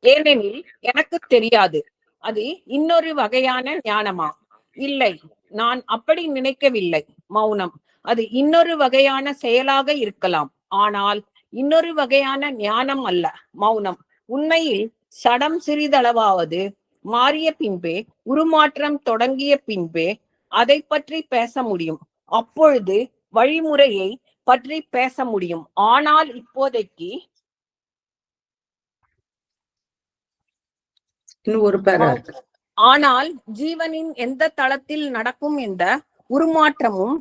ஏனெனில் எனக்கு தெரியாது, அது இன்னொரு வகையான ஞானமா? இல்லை, நான் அப்படி நினைக்கவில்லை. மௌனம் அது இன்னொரு வகையான செயலாக இருக்கலாம், ஆனால் இன்னொரு வகையான ஞானம் அல்ல. மௌனம் உண்மையில் சடம் சிறிதளவாவது மாறிய பின்பே, உருமாற்றம் தொடங்கிய பின்பே அதை பற்றி பேச முடியும். அப்பொழுது வழிமுறையை பற்றி பேச முடியும். ஆனால் இப்போதைக்கு ஆனால் ஜீவனின் எந்த தளத்தில் நடக்கும் எந்த உருமாற்றமும்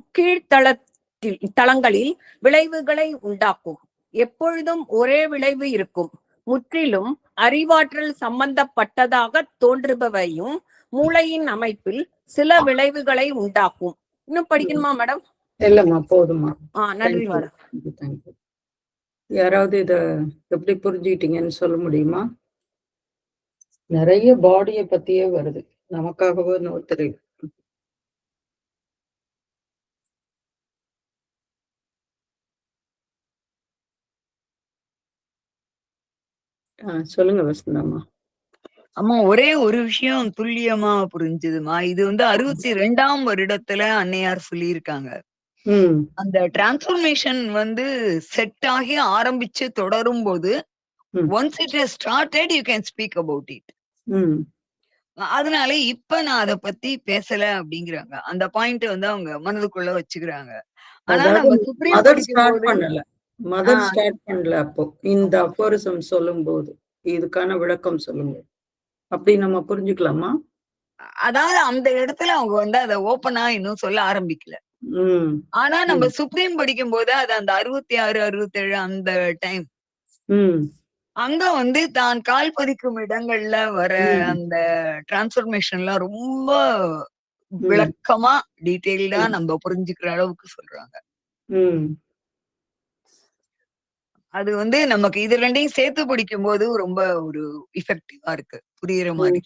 தளங்களில் விளைவுகளை உண்டாக்கும். எப்பொழுதும் ஒரே விளைவு இருக்கும். முற்றிலும் அறிவாற்றல் சம்பந்தப்பட்டதாக தோன்றுபவையும் மூளையின் அமைப்பில் சில விளைவுகளை உண்டாக்கும். இன்னும் படிக்கணுமா மேடம்? இல்லம்மா, போதுமா. நன்றி மேடம். யாராவது இத எப்படி புரிஞ்சுக்கிட்டீங்கன்னு சொல்ல முடியுமா? நிறைய பாடிய பத்தியே வருது, நமக்காகவே ஒருத்தர். சொல்லுங்க வசந்தாம்மா. அம்மா, ஒரே ஒரு விஷயம் துல்லியமா புரிஞ்சுதுமா. இது 62ஆம் வருடத்துல அன்னையார் சொல்லியிருக்காங்க. அந்த டிரான்ஸ்ஃபர்மேஷன் செட் ஆகி ஆரம்பிச்சு தொடரும் போது, once it has started you can speak about it. அதனால இப்ப நான் அத பத்தி பேசல அப்படிங்கிறாங்க. அந்த பாயிண்ட் அவங்க மனதுக்குள்ள வச்சுக்கிறாங்க. ஆனா நம்ம சுப்ரீம் மதர் ஸ்டார்ட் பண்ணல. அப்போ இந்த அஃபோரிசம் சொல்லும் போது இதுக்கான விளக்கம் சொல்லுங்க, அப்படி நம்ம புரிஞ்சுக்கலாமா? அதாவது அந்த இடத்துல அவங்க அத ஓப்பனா இன்னும் சொல்ல ஆரம்பிக்கல. ஆனா நம்ம சுப்ரீம் படிக்கும் போது அது அந்த 66, 67 அந்த டைம் அங்க தான் கால் பதிக்கும் இடங்கள்ல வர அந்த டிரான்ஸ்பர்மேஷன்லாம் ரொம்ப விளக்கமா டீட்டெயில்டா நம்ம புரிஞ்சுக்கிற அளவுக்கு சொல்றாங்க. அது நமக்கு இது ரெண்டையும் சேர்த்து படிக்கும் போது ரொம்ப ஒரு எஃபெக்டிவா இருக்கு, புரியுற மாதிரி.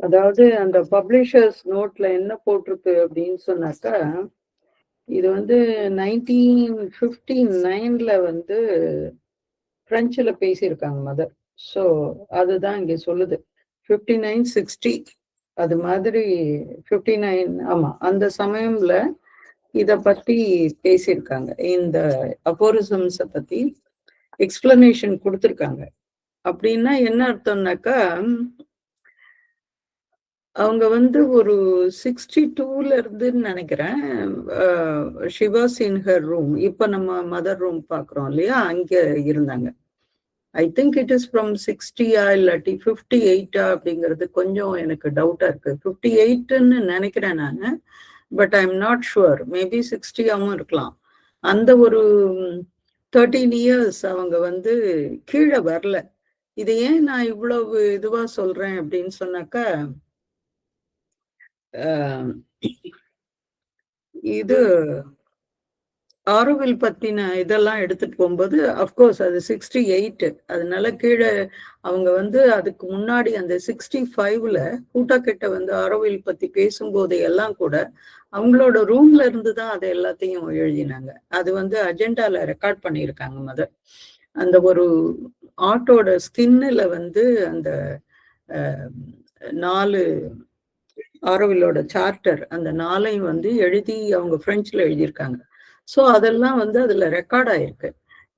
அதாவது அந்த பப்ளிஷர்ஸ் நோட்ல என்ன போட்டிருக்கு அப்படின்னு சொன்னாக்கா, இது 1959 பிரெஞ்சுல பேசியிருக்காங்க மதர். ஸோ அதுதான் இங்க சொல்லுது. 59-60 அது மாதிரி 59, ஆமா, அந்த சமயம்ல இத பத்தி பேசியிருக்காங்க. இந்த அஃபோரிசம்ஸ பத்தி எக்ஸ்பிளனேஷன் கொடுத்துருக்காங்க. அப்படின்னா என்ன அர்த்தம்னாக்கா, அவங்க ஒரு 62ல இருந்துன்னு நினைக்கிறேன், she was in her room. இப்ப நம்ம மதர் ரூம் பாக்குறோம் இல்லையா, அங்க இருந்தாங்க. I think it is from 60 இல்லாட்டி 58 அப்படிங்கிறது கொஞ்சம் எனக்கு டவுட்டா இருக்கு. 58ன்னு நினைக்கிறேன் நானு, but I am not sure. Maybe 60ஆவும் இருக்கலாம். அந்த ஒரு 13 இயர்ஸ் அவங்க கீழே வரல. இது ஏன் நான் இவ்வளவு இதுவா சொல்றேன் அப்படின்னு சொன்னாக்கா, இது ஆரோவில் பத்தின இதெல்லாம் எடுத்துட்டு போகும்போது அஃப்கோர்ஸ் அது 68, அதனால கீழே அவங்க அதுக்கு முன்னாடி அந்த 65ல கூட்டா கிட்ட ஆரோவில் பத்தி பேசும்போது எல்லாம் கூட அவங்களோட ரூம்ல இருந்துதான் அதை எல்லாத்தையும் எழுதினாங்க. அது அஜெண்டால ரெக்கார்ட் பண்ணியிருக்காங்க மதர். அந்த ஒரு ஆட்டோட ஸ்கின்னுல அந்த 4 ஆரோவிலோட சார்ட்டர், அந்த 4ஐயும் எழுதி அவங்க பிரெஞ்சுல எழுதியிருக்காங்க. ஸோ அதெல்லாம் அதுல ரெக்கார்ட் ஆயிருக்கு.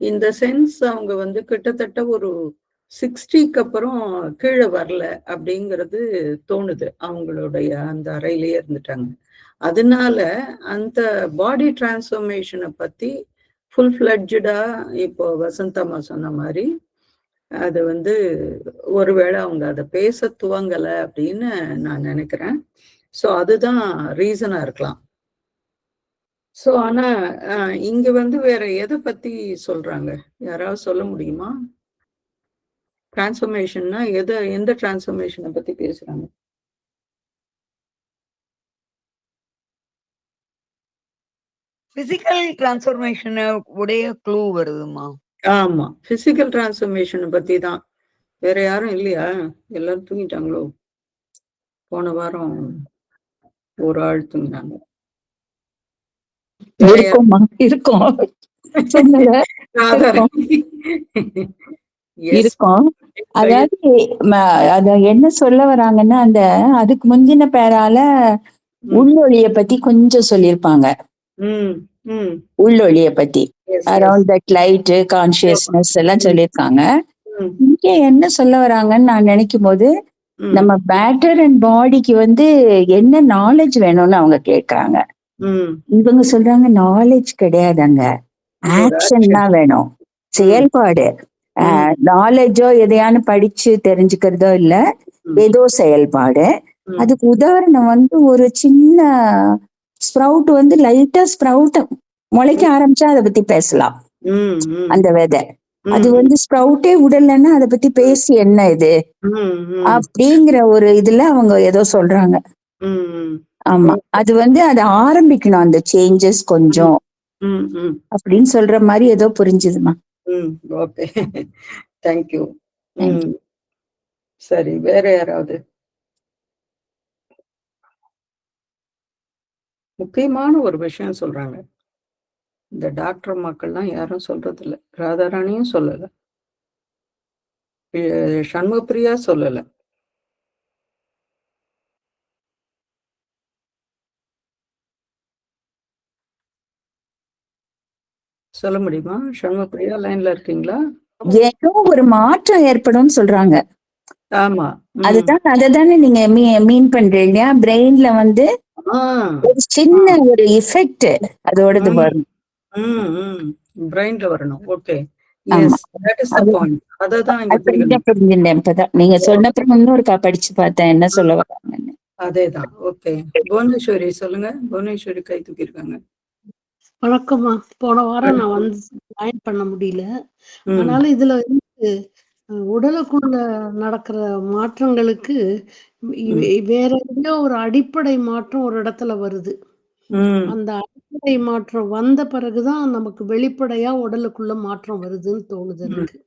இந்த சென்ஸ் அவங்க கிட்டத்தட்ட ஒரு 60க்கு அப்புறம் கீழே வரல அப்படிங்கிறது தோணுது. அவங்களுடைய அந்த அறையிலேயே இருந்துட்டாங்க. அதனால அந்த பாடி டிரான்ஸ்ஃபர்மேஷனை பத்தி ஃபுல் ஃபிளட்ஜா இப்போ வசந்தம்மா சொன்ன மாதிரி அது ஒருவேளை அவங்க அதை பேச துவங்கல அப்படின்னு நான் நினைக்கிறேன். ஸோ அதுதான் ரீசனா இருக்கலாம். ஸோ ஆனா இங்க வேற எதை பத்தி சொல்றாங்க, யாராவது சொல்ல முடியுமா? டிரான்ஸ்ஃபர்மேஷன்னா எந்த டிரான்ஸ்ஃபர்மேஷனை பத்தி பேசுறாங்க? பிசிக்கல் டிரான்ஸ்ஃபர்மேஷன் உடைய க்ளூ வருதுமா? ஆமா, பிசிக்கல் டிரான்ஸ்ஃபர்மேஷனை பத்தி தான். வேற யாரும் இல்லையா? எல்லாரும் தூங்கிட்டாங்களோ? போன வாரம் ஒரு ஆள் தூங்கினாங்க. இருக்கும் இருக்கும். அதாவது அத என்ன சொல்ல வராங்கன்னா, அதுக்கு முந்தின பேரால உள்ளொளிய பத்தி கொஞ்சம் சொல்லியிருப்பாங்க. உள்ளொளிய பத்தி அரௌண்ட் தட் லைட் கான்சியஸ்னஸ் எல்லாம் சொல்லியிருக்காங்க. இங்க என்ன சொல்ல வராங்கன்னு நான் நினைக்கும் போது, நம்ம மேட்டர் அண்ட் பாடிக்கு என்ன நாலேஜ் வேணும்னு அவங்க கேட்கறாங்க. இவங்க சொல்றாங்க நாலேஜ் கிடையாதுங்க, ஆக்ஷன் தான் வேணும், செயல்பாடு. நாலேஜோ எதையானு படிச்சு தெரிஞ்சுக்கிறதோ இல்ல, ஏதோ செயல்பாடு. அதுக்கு உதாரணம் ஒரு சின்ன ஸ்ப்ரவுட் லைட்டா ஸ்ப்ரவுட் முளைக்க ஆரம்பிச்சா அதை பத்தி பேசலாம். அந்த விதை அது ஸ்ப்ரவுட்டே விடலன்னா அதை பத்தி பேசி என்ன இது அப்படிங்கிற ஒரு இதுல அவங்க ஏதோ சொல்றாங்க. ஆமா, அது அதை ஆரம்பிக்கணும் அந்த சேஞ்சஸ் கொஞ்சம் அப்படின்னு சொல்ற மாதிரி ஏதோ புரிஞ்சுதுமா. Okay, thank you. சரி, வேற யாராவது? முக்கியமான ஒரு விஷயம் சொல்றாங்க, இந்த டாக்டர் மக்கள்லாம் யாரும் சொல்றது இல்ல. ராதாராணியும் சொல்லல, சண்முகப்பிரியா சொல்லல. சொல்ல முடியுமா? சண்முகப்பிரியா லைன்ல இருக்கீங்களா? ஏதோ ஒரு மாற்றம் ஏற்படும் சொல்றாங்க. ஆமா, அததானே நீங்க மீன் பண்றீங்க. பிரெயின்ல ஒரு சின்ன ஒரு எஃபெக்ட் அதோடது வரும், பிரெயின்ல வரணும். Okay, yes, that is the point. அததான் இங்க புரிஞ்சுட்டேன். இப்பதான் நீங்க சொன்னப்பறம் இன்னொரு படிச்சு பார்த்தேன் என்ன சொல்ல வராங்கன்னு. அதேதான். ஓகே, புவனேஸ்வரி சொல்லுங்க. புவனேஸ்வரி கை தூக்கி இருக்காங்க. வணக்கம்மா. போன வாரம் நான் ஜாயின் பண்ண முடியல. அதனால இதுல உடலுக்குள்ள நடக்கிற மாற்றங்களுக்கு வேற எங்கேயோ ஒரு அடிப்படை மாற்றம் ஒரு இடத்துல வருது. அந்த அடிப்படை மாற்றம் வந்த பிறகுதான் நமக்கு வெளிப்படையா உடலுக்குள்ள மாற்றம் வருதுன்னு தோணுது எனக்கு.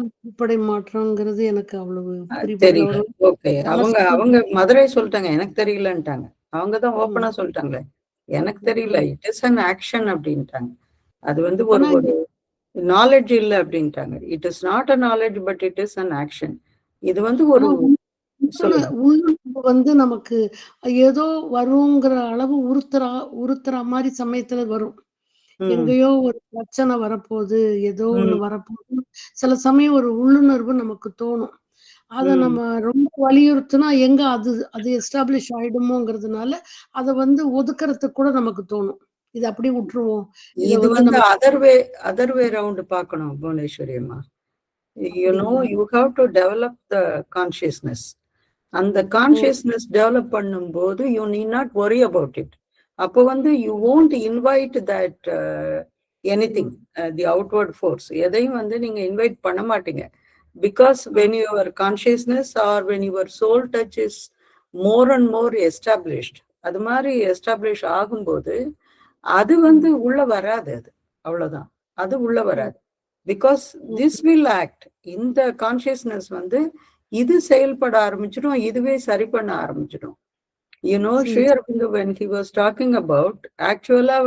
அடிப்படை மாற்றம்ங்கிறது எனக்கு அவ்வளவு தெரியல. ஓகே, அவங்க மதுரை சொல்லிட்டாங்க, எனக்கு தெரியலன்ட்டாங்க. அவங்கதான் ஓப்பனா சொல்லிட்டாங்களே, எனக்கு தெரியல, இட் இஸ் அன் ஆக்ஷன் அப்படின்ட்டாங்க. அது ஒரு நாலேஜ் இல்ல அப்படின்ட்டாங்க. It is not a knowledge but it is an action. இது ஒரு உள்ளுணர்வு நமக்கு ஏதோ வருங்கிற அளவு உறுத்துற மாதிரி சமயத்துல வரும். எங்கேயோ ஒரு பிரச்சனை வரப்போகுது, ஏதோ ஒண்ணு வரப்போகுது, சில சமயம் ஒரு உள்ளுணர்வு நமக்கு தோணும். அத நம்ம ரொம்ப வலியுறுத்தினா எங்க அது எஸ்டாப்ளிஷ் ஆயிடுமோங்கிறதுனால அத ஒதுக்குறதுக்கு கூட நமக்கு தோணும். இது அப்படியே விட்டுருவோம். இது அதர் வே ரவுண்ட் பார்க்கணும் புவனேஸ்வரி அம்மா. you have to develop the consciousness. அந்த கான்சியஸ்னஸ் டெவலப் பண்ணும்போது you need not worry about it. அப்போ you won't invite that anything, the outward force. எதையும் நீங்க இன்வைட் பண்ண மாட்டீங்க. Because when your consciousness or when your soul touch is more and more established, அது மாதிரி establish ஆகும்போது அது உள்ள வராது. அது அவ்வளவுதான், அது உள்ள வராது. Because this will act. இந்த கான்சியஸ்னஸ் இது செயல்பட ஆரம்பிச்சிடும், இதுவே சரி பண்ண ஆரம்பிச்சிடும். Sri Aurobindo when he was talking about, ஆக்சுவலா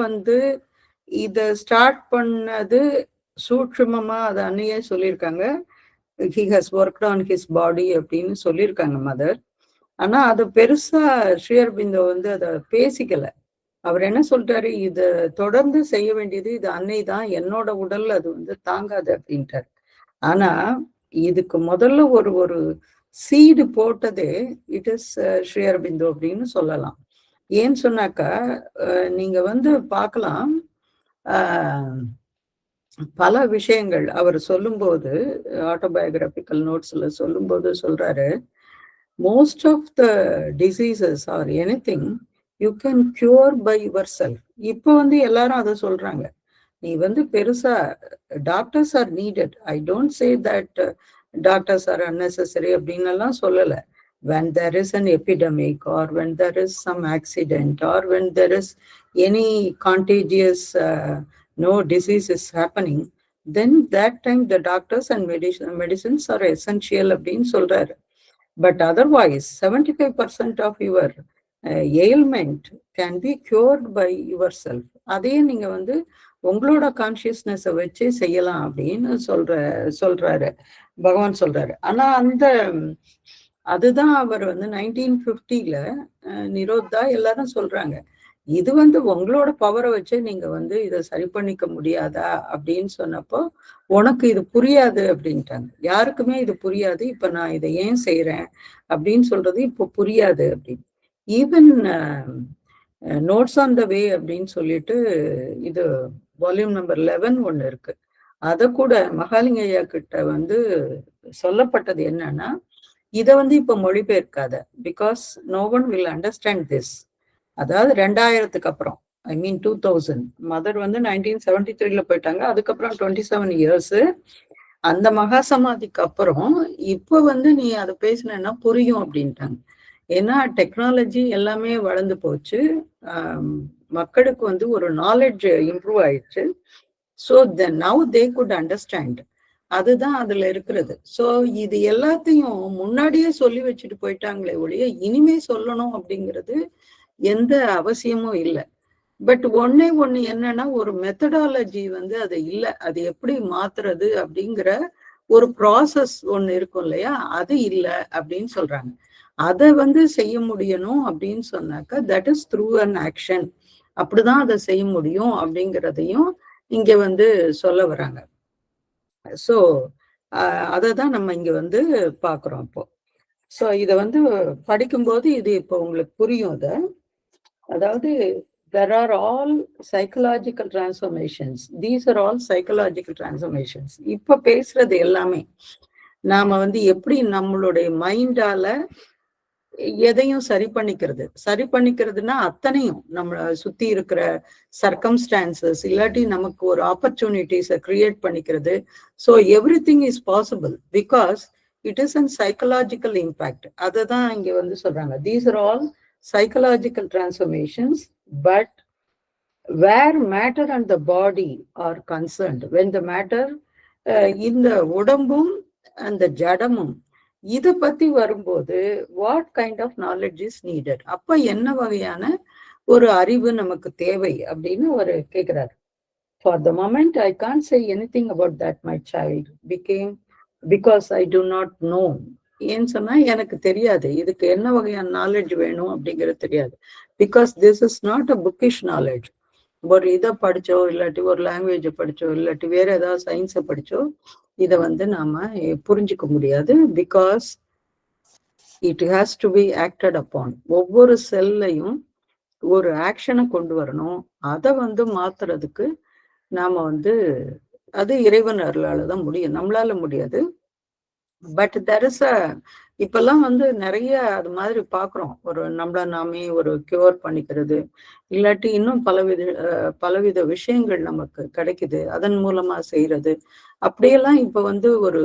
இத ஸ்டார்ட் பண்ணது சூட்சுமமா அது அன்னையே சொல்லியிருக்காங்க. he has worked on his body அப்படின்னு சொல்லியிருக்காங்க மதர். ஆனா அது பெருசா ஸ்ரீ அரபிந்தோ அதை பேசிக்கல. அவர் என்ன சொல்லிட்டாரு, இது தொடர்ந்து செய்ய வேண்டியது இது அன்னை தான், என்னோட உடல் அது தாங்காது அப்படின்ட்டார். ஆனா இதுக்கு முதல்ல ஒரு சீடு போட்டதே இட் இஸ் ஸ்ரீ அரபிந்தோ அப்படின்னு சொல்லலாம். ஏன்னு சொன்னாக்கா நீங்க பார்க்கலாம், பல விஷயங்கள் அவர் சொல்லும்போது ஆட்டோபயோகிராபிக்கல் நோட்ஸ்ல சொல்லும்போது சொல்றாரு, most of the diseases are anything you can cure by yourself. இப்போ எல்லாரும் அதை சொல்றாங்க. நீ பெருசா doctors are needed. I don't say that doctors are unnecessary அப்படின்னு எல்லாம் சொல்லல. when there is an epidemic or when there is some accident or when there is any contagious disease is happening, then that time the doctors and medicines are essential அப்படின்னு சொல்றாரு. But otherwise 75% of your ailment can be cured by yourself. அதே நீங்க உங்களோட கான்சியஸ்னஸை வச்சு செய்யலாம் அப்படின்னு சொல்றாரு பகவான் சொல்றாரு. ஆனா அதுதான் அவர் வந்து 1950ல நிரோதா எல்லாரும் சொல்றாங்க, இது வந்து உங்களோட பவரை வச்சு நீங்க வந்து இதை சரி பண்ணிக்க முடியாதா அப்படின்னு சொன்னப்போ, உனக்கு இது புரியாது அப்படின்ட்டாங்க. யாருக்குமே இது புரியாது, இப்ப நான் இதை ஏன் செய்யறேன் அப்படின்னு சொல்றது இப்போ புரியாது அப்படின்னு. ஈவன் நோட்ஸ் ஆன் த வே அப்படின்னு சொல்லிட்டு இது வால்யூம் நம்பர் 11 ஒண்ணு இருக்கு. அத கூட மகாலிங்கய்யா கிட்ட வந்து சொல்லப்பட்டது என்னன்னா, இதை வந்து இப்ப மொழிபெயர்க்காத, because no one will understand this. அதாவது 2000க்கு அப்புறம், ஐ மீன் 2000, மதர் வந்து 1973ல போயிட்டாங்க, அதுக்கப்புறம் 27 இயர்ஸ். அந்த மகா சமாதிக்கு அப்புறம் இப்ப வந்து நீ அதை பேசினா புரியும் அப்படின்ட்டாங்க. ஏன்னா டெக்னாலஜி எல்லாமே வளர்ந்து போச்சு, மக்களுக்கு வந்து ஒரு நாலேஜ் இம்ப்ரூவ் ஆயிடுச்சு. So now they good understand. அதுதான் அதுல இருக்கிறது. ஸோ இது எல்லாத்தையும் முன்னாடியே சொல்லி வச்சுட்டு போயிட்டாங்களே ஒழிய இனிமே சொல்லணும் அப்படிங்கிறது எந்த அவசியமும் இல்லை. பட் ஒண்ணு என்னன்னா, ஒரு மெத்தடாலஜி வந்து அது இல்லை, அது எப்படி மாத்துறது அப்படிங்கிற ஒரு ப்ராசஸ் ஒண்ணு இருக்கும் இல்லையா, அது இல்லை அப்படின்னு சொல்றாங்க. அதை வந்து செய்ய முடியணும் அப்படின்னு சொன்னாக்கா that is through an action. அப்படிதான் அதை செய்ய முடியும் அப்படிங்கிறதையும் இங்க வந்து சொல்ல வராங்க. ஸோ அதை தான் நம்ம இங்க வந்து பாக்குறோம் இப்போ. ஸோ இதை வந்து படிக்கும்போது இது இப்போ உங்களுக்கு புரியும். அதாவது there are all psychological transformations. These are all psychological transformations. இப்ப பேசுறது எல்லாமே நாம வந்து எப்படி நம்மளுடைய மைண்டால எதையும் சரி பண்ணிக்கிறதுனா அத்தனையும் நம்மளை சுத்தி இருக்கிற சர்க்கம்ஸ்டான்சஸ் இல்லாட்டி நமக்கு ஒரு ஆப்பர்ச்சுனிட்டிஸை கிரியேட் பண்ணிக்கிறது. So everything is possible because it is an psychological impact. அதை தான் இங்க வந்து சொல்றாங்க. These are all psychological transformations, but where matter and the body are concerned, when the matter இந்த உடம்பும் அந்த ஜடமும் இதை பத்தி வரும்போது what kind of knowledge is needed, அப்ப என்ன வகையான ஒரு அறிவு நமக்கு தேவை அப்படின்னு ஒரு கேட்கிறாரு. For the moment I can't say anything about that my child became because I do not know. ஏன்னு சொன்னா எனக்கு தெரியாது இதுக்கு என்ன வகையான நாலேஜ் வேணும் அப்படிங்கிறது தெரியாது. Because this is not a bookish knowledge. ஒரு இதை படிச்சோ இல்லாட்டி ஒரு லாங்குவேஜை படிச்சோ இல்லாட்டி வேற ஏதாவது சயின்ஸை படிச்சோ இதை வந்து நாம புரிஞ்சுக்க முடியாது. Because it has to be acted upon. ஒவ்வொரு செல்லையும் ஒரு ஆக்ஷனை கொண்டு வரணும். அதை வந்து மாத்துறதுக்கு நாம வந்து அது இறைவன் அருளால தான் முடியும், நம்மளால முடியாது. பட் தெர் இஸ் இப்பெல்லாம் வந்து நிறைய அது மாதிரி பாக்குறோம். ஒரு நம்மள நாமே ஒரு கியூர் பண்ணிக்கிறது இல்லாட்டி இன்னும் பலவித விஷயங்கள் நமக்கு கிடைக்குது, அதன் மூலமா செய்யறது. அப்படியெல்லாம் இப்ப வந்து ஒரு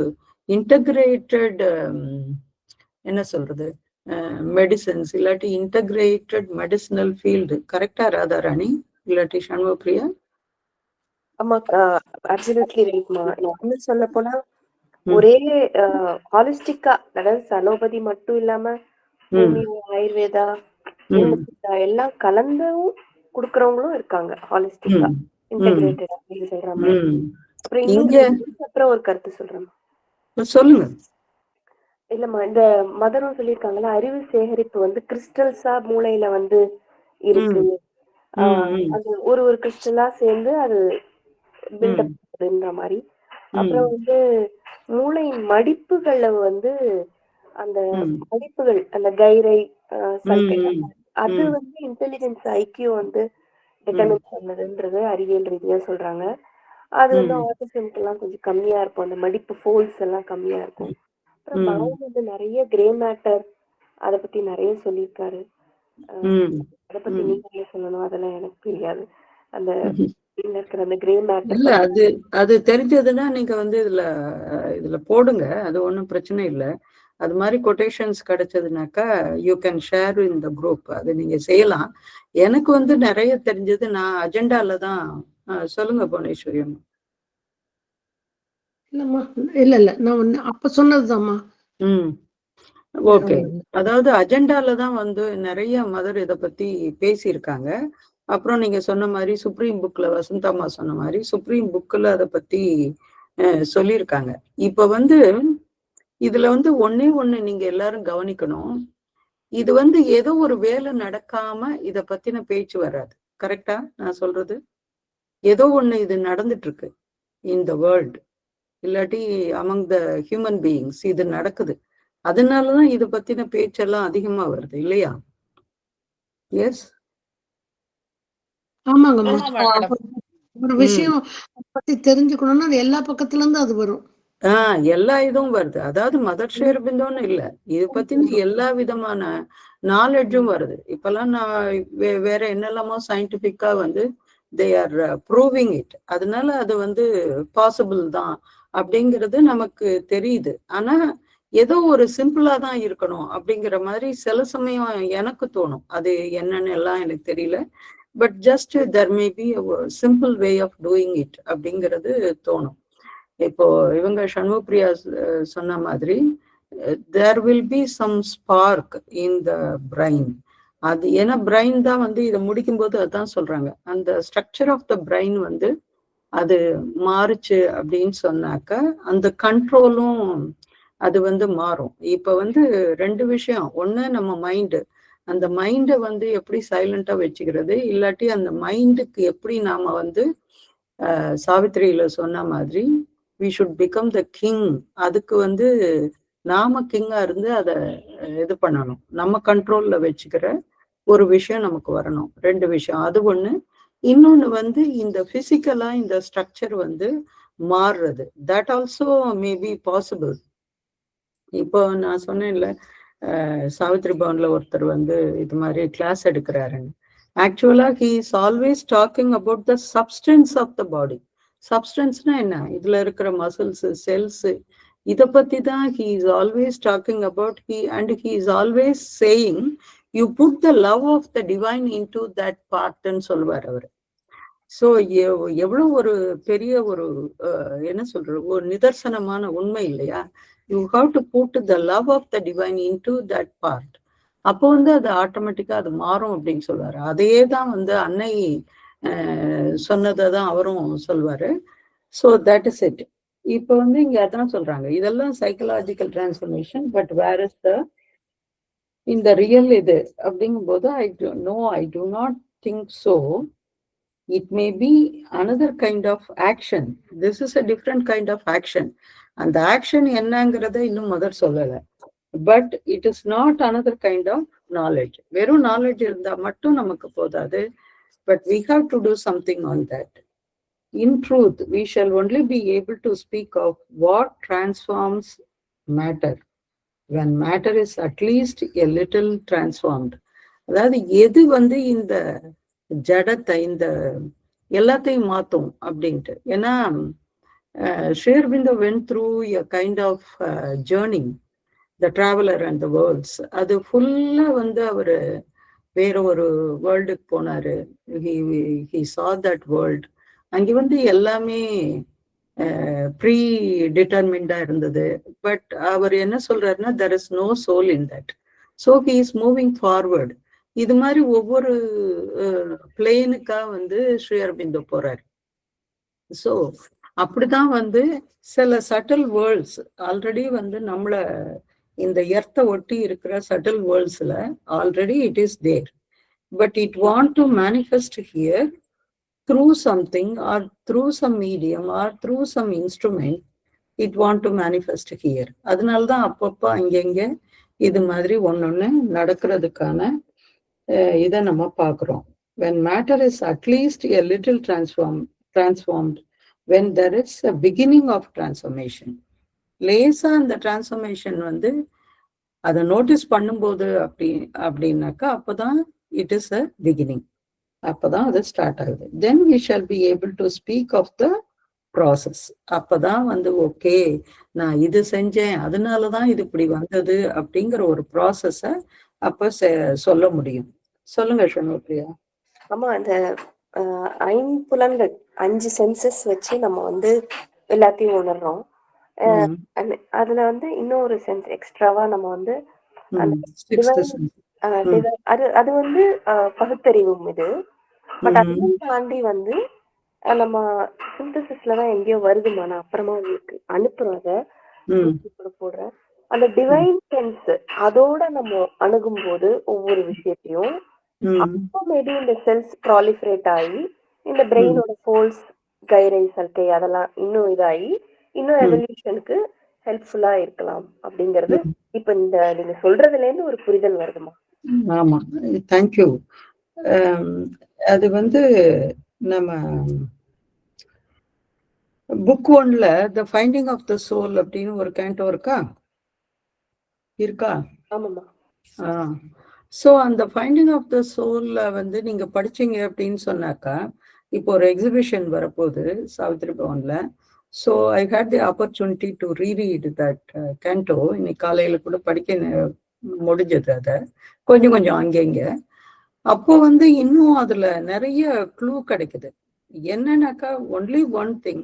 இன்டகிரேட்டட் என்ன சொல்றது மெடிசன்ஸ் இல்லாட்டி இன்டகிரேட்டட் மெடிசினல் ஃபீல்டு. கரெக்டா ராதாராணி இல்லாட்டி சண்முகப்பிரியா? ஆமா, அப்சல்யூட்லி ரைட்மா. இன்னும் சொல்ல போனா ஒரே ஹாலிஸ்டிக்கா, அதாவது அலோபதி மட்டும் இல்லாம ஹோமியோ, ஆயுர்வேதா, எல்லாம் கலந்தும் குடுக்கறவங்களும் இருக்காங்க. ஹாலிஸ்டிக்கா இன்டகிரேட்டட் அப்படின்னு சொல்ற மாதிரி. அப்புறம் ஒரு கருத்து சொல்றேன், சொல்லுங்க. இல்லம்மா, இந்த மதரும் சொல்லியிருக்காங்கல்ல, அறிவு சேகரிப்பு வந்து கிறிஸ்டல்ஸா மூளையில வந்து இருக்கு. அது ஒரு கிறிஸ்டலா சேர்ந்து அது பில்டப் பண்ணுன்ற மாதிரி. அப்புறம் வந்து மூளையின் மடிப்புகள்ல வந்து அந்த மடிப்புகள், அந்த கைரை அது வந்து இன்டெலிஜென்ஸ் ஐக்கியூ வந்து டிட்டர்மின் பண்ணதுன்றது அறிவியல் ரீதியா சொல்றாங்க. அது வந்து ஆட்டிசம்க்கு எல்லாம் கொஞ்சம் கம்மியா இருக்கும், அந்த மடிப்பு ஃபோல்ஸ் எல்லாம் கம்மியா இருக்கும். அப்புறம் பகவான் வந்து நிறைய கிரே மேட்டர் அத பத்தி நிறைய சொல்லியிருக்காரு. அத பத்தி நீங்க சொல்லணும், அதெல்லாம் எனக்கு தெரியாது. அந்த இல்ல அது தெரிஞ்சதுன்னா நீங்க வந்து இதுல போடுங்க, அது ஒண்ணும் பிரச்சனை இல்லை. அது மாதிரி கொட்டேஷன்ஸ் கிடைச்சதுனாக்கா you can share in the group, அது நீங்க செய்யலாம். எனக்கு வந்து நிறைய தெரிஞ்சது நான் அஜெண்டால தான். சொல்லுங்க புவனேஸ்வரி அம்மா. இல்லம்மா, இல்ல நான் அப்ப சொன்னதுதான்மா. ஓகே. அதாவது அஜெண்டால தான் வந்து நிறைய மதர் இதை பத்தி பேசியிருக்காங்க. அப்புறம் நீங்க சொன்ன மாதிரி சுப்ரீம் புக்ல வசந்தாமா சொன்ன மாதிரி சுப்ரீம் புக்ல அதை பத்தி சொல்லியிருக்காங்க. இப்ப வந்து இதுல வந்து ஒண்ணே ஒண்ணு நீங்க எல்லாரும் கவனிக்கணும். இது வந்து ஏதோ ஒரு வேலை நடக்காம இத பத்தின பேச்சு வராது. கரெக்டா நான் சொல்றது? ஏதோ ஒண்ணு இது நடந்துட்டு இருக்கு இந்த வேர்ல்ட், இல்லாட்டி அமங் த ஹியூமன் பீயிங்ஸ் இது நடக்குது. அதனாலதான் இத பத்தின பேச்செல்லாம் அதிகமா வருது இல்லையா? எஸ், ஆமாங்கம்மா. ஒரு விஷயம் பத்தி தெரிஞ்சுக்கணும்னா அது எல்லா பக்கத்துல இருந்து அது வரும். எல்லா இதுவும் வருது. அதாவது மதர் ஷேர்பிந்தோன்னு இல்ல, இது பத்தின எல்லா விதமான நாலேஜும் வருது. இப்பெல்லாம் நான் வேற என்னெல்லாமோ சயின்டிபிக்கா வந்து தே ஆர் ப்ரூவிங் இட். அதனால அது வந்து பாசிபிள் தான் அப்படிங்கிறது நமக்கு தெரியுது. ஆனா ஏதோ ஒரு சிம்பிளா தான் இருக்கணும் அப்படிங்கிற மாதிரி சில சமயம் எனக்கு தோணும். அது என்னன்னு எல்லாம் எனக்கு தெரியல. But just there may be simple way of doing it அப்படிங்கிறது தோணும். இப்போ இவங்க சண்முகப்பிரியா சொன்ன மாதிரி there will be some spark in the brain. அது ஏன்னா பிரைன் தான் வந்து இதை முடிக்கும் போது அதுதான் சொல்றாங்க, அந்த ஸ்ட்ரக்சர் ஆஃப் த பிரைன் வந்து அது மாறுச்சு அப்படின்னு சொன்னாக்க அந்த கண்ட்ரோலும் அது வந்து மாறும். இப்ப வந்து ரெண்டு விஷயம். ஒண்ணு நம்ம மைண்டு, அந்த மைண்டை வந்து எப்படி சைலண்டா வச்சுக்கிறது, இல்லாட்டி அந்த மைண்டுக்கு எப்படி நாம வந்து சாவித்திரியில சொன்ன மாதிரி we should become the king. அதுக்கு வந்து நாம கிங்கா இருந்து அதை இது பண்ணணும், நம்ம கண்ட்ரோல்ல வச்சுக்கிற ஒரு விஷயம் நமக்கு வரணும். ரெண்டு விஷயம், அது ஒண்ணு. இன்னொன்னு வந்து இந்த பிசிக்கலா இந்த ஸ்ட்ரக்சர் வந்து மாறுறது, that also may be possible. இப்போ நான் சொன்னேன்ல சாவித்ரி பவன்ல ஒருத்தர் வந்து இது மாதிரி கிளாஸ் எடுக்கிறாருன்னு. ஆக்சுவலா he is always talking about the substance of the body. சப்ஸ்டன்ஸ்னா என்ன, இதுல இருக்கிற மசில்ஸ், செல்ஸ், இதை பத்தி தான் he is always talking about. And he is always saying you put the love of the divine into that பார்ட்ன்னு சொல்லுவார் அவர். ஸோ எவ்வளவு ஒரு பெரிய ஒரு என்ன சொல்றது, ஒரு நிதர்சனமான உண்மை இல்லையா? You have to put the love of the divine into that part. அப்போ வந்து அது ஆட்டோமேட்டிக்கா அது மாறும் அப்படின்னு சொல்லுவாரு. அதே தான் வந்து அன்னை சொன்னதை தான் அவரும் சொல்வாரு. So that is it. இப்போ வந்து இங்க அதான் சொல்றாங்க, இதெல்லாம் psychological transformation. But where is the இந்த ரியல் இது அப்படிங்கும் போது I do not think so. It may be another kind of action. This is a different kind of action. And the action என்னங்கிறத இன்னும் மதர் சொல்லல. But it is not another kind of knowledge. வெறும் knowledge இருந்தா மட்டும் நமக்கு போதாது. But we have to do something on that. In truth, we shall only be able to speak of what transforms matter when matter is at least a little transformed. அதாவது எது வந்து இந்த ஜடத்தை, இந்த எல்லாத்தையும் மாத்தும் அப்படின்ட்டு. ஏன்னா Sri Aurobindo went through a kind of journey, the traveler and the worlds. அது ஃபுல்லா வந்து அவரு வேற ஒரு வேர்ல்டுக்கு போனாரு. he saw that world. அங்க வந்து எல்லாமே ப்ரீ டிட்டர்மின்டா இருந்தது. பட் அவர் என்ன சொல்றாருன்னா, there is no soul in that. So he is moving forward. இது மாதிரி ஒவ்வொரு பிளேனுக்கா வந்து ஸ்ரீ அரவிந்தோ போறாரு. ஸோ அப்படிதான் வந்து சில சட்டில் வேர்ல்ட்ஸ் ஆல்ரெடி வந்து நம்மள இந்த எர்த்தை ஒட்டி இருக்கிற சட்டில் வேர்ல்ட்ஸ்ல already it is there. But it want to manifest here through something or through some medium or through some instrument. It want to manifest here. அதனால்தான் அப்பப்போ அங்கங்க இது மாதிரி ஒன்னொன்னு நடக்கிறதுக்கான இதை நம்ம பார்க்கிறோம். When matter is at least a little transformed, when there is a beginning of transformation. லேசா அந்த டிரான்ஸ்ஃபர்மேஷன் வந்து அதை நோட்டீஸ் பண்ணும்போது அப்படின்னாக்கா அப்பதான் இட் இஸ் அ பிகினிங். அப்பதான் அது ஸ்டார்ட் ஆகுது. தென் we shall be able to speak of the process. அப்பதான் வந்து ஓகே, நான் இது செஞ்சேன் அதனாலதான் இது இப்படி வந்தது அப்படிங்கிற ஒரு ப்ராசஸ அப்ப சொல்ல முடியும். சொல்லுங்க சண்முகப்பிரியா. ஆமா, அந்த ஐம்புலன்கள் 5 சென்சஸ் வச்சு நம்ம வந்து எல்லாத்தையும் உணர்றோம். அதுல வந்து இன்னொரு சென்ஸ் எக்ஸ்ட்ராவா நம்ம வந்து அது வந்து பகுத்தறிவும் இது. பட் அதையும் தாண்டி வந்து நம்ம சிந்தசிஸ்ல தான் எங்கேயோ வருதுமா, நான் அப்புறமா உங்களுக்கு அனுப்புறோம், அதை கூட போடுறேன். அந்த டிவைன் சென்ஸ் அதோட நம்ம அணுகும் போது ஒவ்வொரு விஷயத்தையும் அப்போ மேபி இந்த செல்ஸ் ப்ராலிஃபரேட் ஆகி இந்த பிரெயினோட ஃபோல்ஸ் கைரை சல்கை அதெல்லாம் இன்னும் இதாகி இன்னும் எவல்யூஷனுக்கு ஹெல்ப்ஃபுல்லா இருக்கலாம் அப்படிங்கிறது இப்ப இந்த நீங்க சொல்றதுல இருந்து ஒரு புரிதல் வருதுமா. ஆமா, தேங்க்யூ. அது வந்து நம்ம புக் 1ல the finding of the soul அப்படின்னு ஒரு கேண்டோ இருக்கா? ஆமாம்மா. ஸோ அந்த ஃபைண்டிங் ஆஃப் த சோல்ல வந்து நீங்க படிச்சீங்க அப்படின்னு சொன்னாக்கா, இப்போ ஒரு எக்ஸிபிஷன் வரப்போகுது சாவித்ரி பவன்ல. So I had the opportunity to reread that canto. இன்னைக்கு காலையில கூட படிக்க முடிஞ்சது. அதை கொஞ்சம் அங்கங்க. அப்போ வந்து இன்னும் அதுல நிறைய க்ளூ கிடைக்குது. என்னன்னாக்கா, only one thing,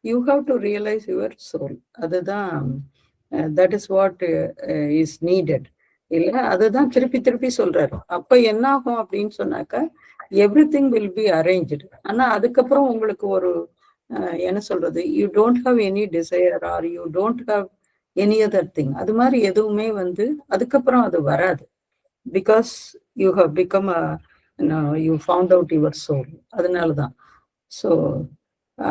you have to realise your soul. அதுதான், that is what is needed. இல்ல, அதுதான் திருப்பி சொல்றாரு. அப்ப என்ன ஆகும் அப்படின்னு சொன்னாக்கா, everything will be arrange. ஆனா அதுக்கப்புறம் உங்களுக்கு ஒரு என்ன சொல்றது, you don't have any desire or you don't have any other thing. அது மாதிரி எதுவுமே வந்து அதுக்கப்புறம் அது வராது. Because you have become you found out your soul. அதனாலதான். ஸோ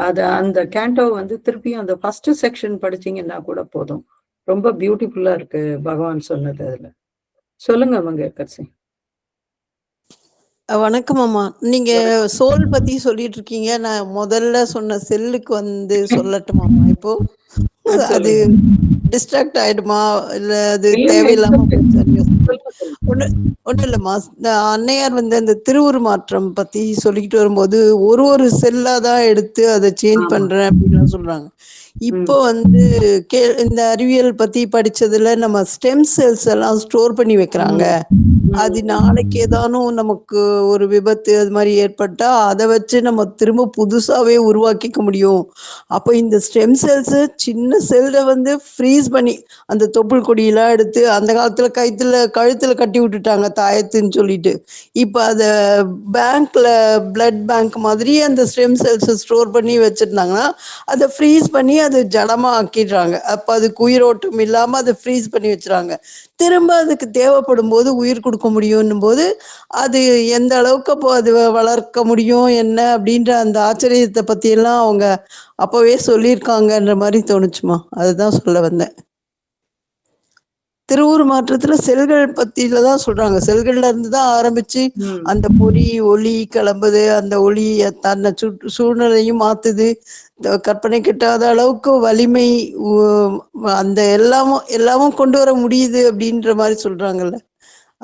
அது அந்த கேண்டோ வந்து திருப்பியும் அந்த ஃபர்ஸ்ட் செக்ஷன் படிச்சீங்கன்னா கூட போதும். ரொம்ப பியூட்டிஃபுல்லா இருக்கு பகவான் சொன்னது. அதுல சொல்லுங்க மங்கையர்கர் சிங். வணக்கம் அம்மா. நீங்க சோல் பத்தி சொல்லிட்டு இருக்கீங்க. நான் முதல்ல சொன்ன செல்லுக்கு வந்து சொல்லட்டுமாம்மா? இப்போ அது டிஸ்ட்ராக்ட் ஆயிடுமா, இல்ல அது தேவையில்லாம ஒண்ணு இல்லம்மா. இந்த அன்னையார் வந்து அந்த திருவுருமாற்றம் பத்தி சொல்லிக்கிட்டு வரும்போது ஒரு செல்லா தான் எடுத்து அதை சேஞ்ச் பண்றேன் அப்படின்னு சொல்றாங்க. இப்போ வந்து இந்த அறிவியல் பத்தி படிச்சதுல நம்ம ஸ்டெம் செல்ஸ் எல்லாம் ஸ்டோர் பண்ணி வைக்கிறாங்க. அது நாளைக்கு ஏதானும் நமக்கு ஒரு விபத்து அது மாதிரி ஏற்பட்டா அதை வச்சு நம்ம திரும்ப புதுசாவே உருவாக்கிக்க முடியும். அப்போ இந்த ஸ்டெம் செல்ஸ் சின்ன செல்லை வந்து ஃப்ரீஸ் பண்ணி அந்த தொப்புள் கொடியெல்லாம் எடுத்து அந்த காலத்துல கழுத்துல கட்டி விட்டுட்டாங்க தாயத்துன்னு சொல்லிட்டு. இப்ப அத பேங்க்ல பிளட் பேங்க் மாதிரி அந்த ஸ்டெம் செல்ஸ் ஸ்டோர் பண்ணி வச்சிருந்தாங்கன்னா அதை ஃப்ரீஸ் பண்ணி அது ஜடமா ஆக்கிடுறாங்க. அப்ப அதுக்கு உயிரோட்டம் இல்லாம அதை ஃப்ரீஸ் பண்ணி வச்சுறாங்க. திரும்ப அதுக்கு தேவைப்படும் போது உயிர் கொடுக்க முடியும் போது அது எந்த அளவுக்கு அப்போ அது வளர்க்க முடியும் என்ன அப்படின்ற அந்த ஆச்சரியத்தை பத்தி எல்லாம் அவங்க அப்பவே சொல்லியிருக்காங்கன்ற மாதிரி தோணுச்சுமா. அதுதான் சொல்ல வந்தேன். திருவுரு மாற்றத்துல செல்கள் பத்திலதான் சொல்றாங்க. செல்கள்ல இருந்துதான் ஆரம்பிச்சு அந்த பொறி ஒளி கிளம்புது. அந்த ஒளி தன்னை சூழ்நிலையும் மாத்துது. கற்பனை கிட்டாத அளவுக்கு வலிமை அந்த எல்லாமும் கொண்டு வர முடியுது அப்படின்ற மாதிரி சொல்றாங்கல்ல.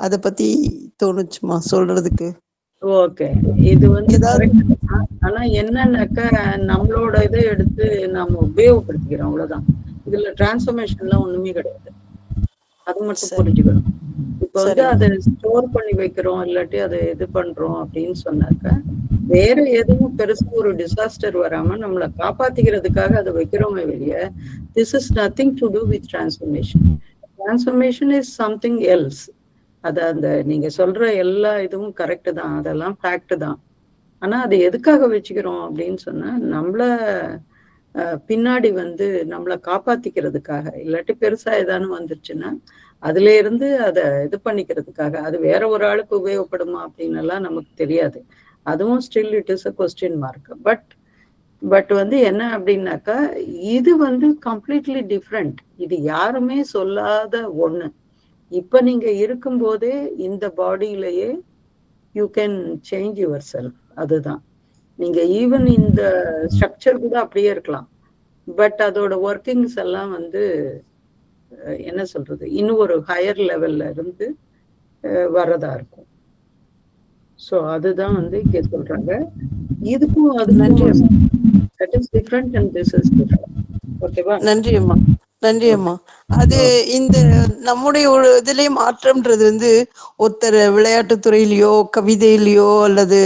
அத பத்தி தோணுச்சுமா சொல்றதுக்கு. ஓகே, இது வந்து ஆனா என்னன்னாக்கா, நம்மளோட இதை எடுத்து நம்ம உபயோகப்படுத்திக்கிறோம், அவ்வளவுதான். இதுல டிரான்ஸ்ஃபர்மேஷன்லாம் ஒண்ணுமே கிடையாது. அது மட்டும் புரிஞ்சுக்கணும். இப்ப வந்து அதை ஸ்டோர் பண்ணி வைக்கிறோம், இல்லாட்டி அதை இது பண்றோம் அப்படின்னு சொன்னாக்க, வேற எதுவும் பெருசா ஒரு டிசாஸ்டர் வராம நம்மளை காப்பாத்திக்கிறதுக்காக அதை வைக்கிறோமே வெளியே. This is nothing to do with transformation. Transformation is something else. அது அந்த நீங்க சொல்ற எல்லா இதுவும் கரெக்டு தான், அதெல்லாம் ஃபேக்ட் தான். ஆனா அது எதுக்காக வச்சுக்கிறோம் அப்படின்னு சொன்னா, நம்மள பின்னாடி வந்து நம்மளை காப்பாத்திக்கிறதுக்காக, இல்லாட்டி பெருசா ஏதானு வந்துருச்சுன்னா அதுல இருந்து அதை இது பண்ணிக்கிறதுக்காக. அது வேற ஒரு ஆளுக்கு உபயோகப்படுமா அப்படின்னு எல்லாம் நமக்கு தெரியாது. அதுவும் still it is a question mark. But வந்து என்ன அப்படின்னாக்கா, இது வந்து கம்ப்ளீட்லி டிஃப்ரெண்ட். இது யாருமே சொல்லாத ஒண்ணு. இப்ப நீங்க இருக்கும்போதே இந்த பாடியிலேயே you can change your self. அதுதான். நீங்க ஈவன் இந்த ஸ்ட்ரக்சர் கூட அப்படியே இருக்கலாம், பட் அதோட ஒர்க்கிங்ஸ் எல்லாம் வந்து என்ன சொல்றது, இன்னும் ஒரு ஹையர் லெவல்ல இருந்து வரதா இருக்கும். ஸோ அதுதான் வந்து இங்க சொல்றாங்க. இதுக்கும் அதுக்கும் that is different and this is different. ஓகேவா? நன்றி அம்மா. நன்றி அம்மா. அது இந்த நம்முடைய ஒரு இதுலயே மாற்றம்ன்றது வந்து ஒருத்தர் விளையாட்டு துறையிலயோ கவிதையிலயோ அல்லது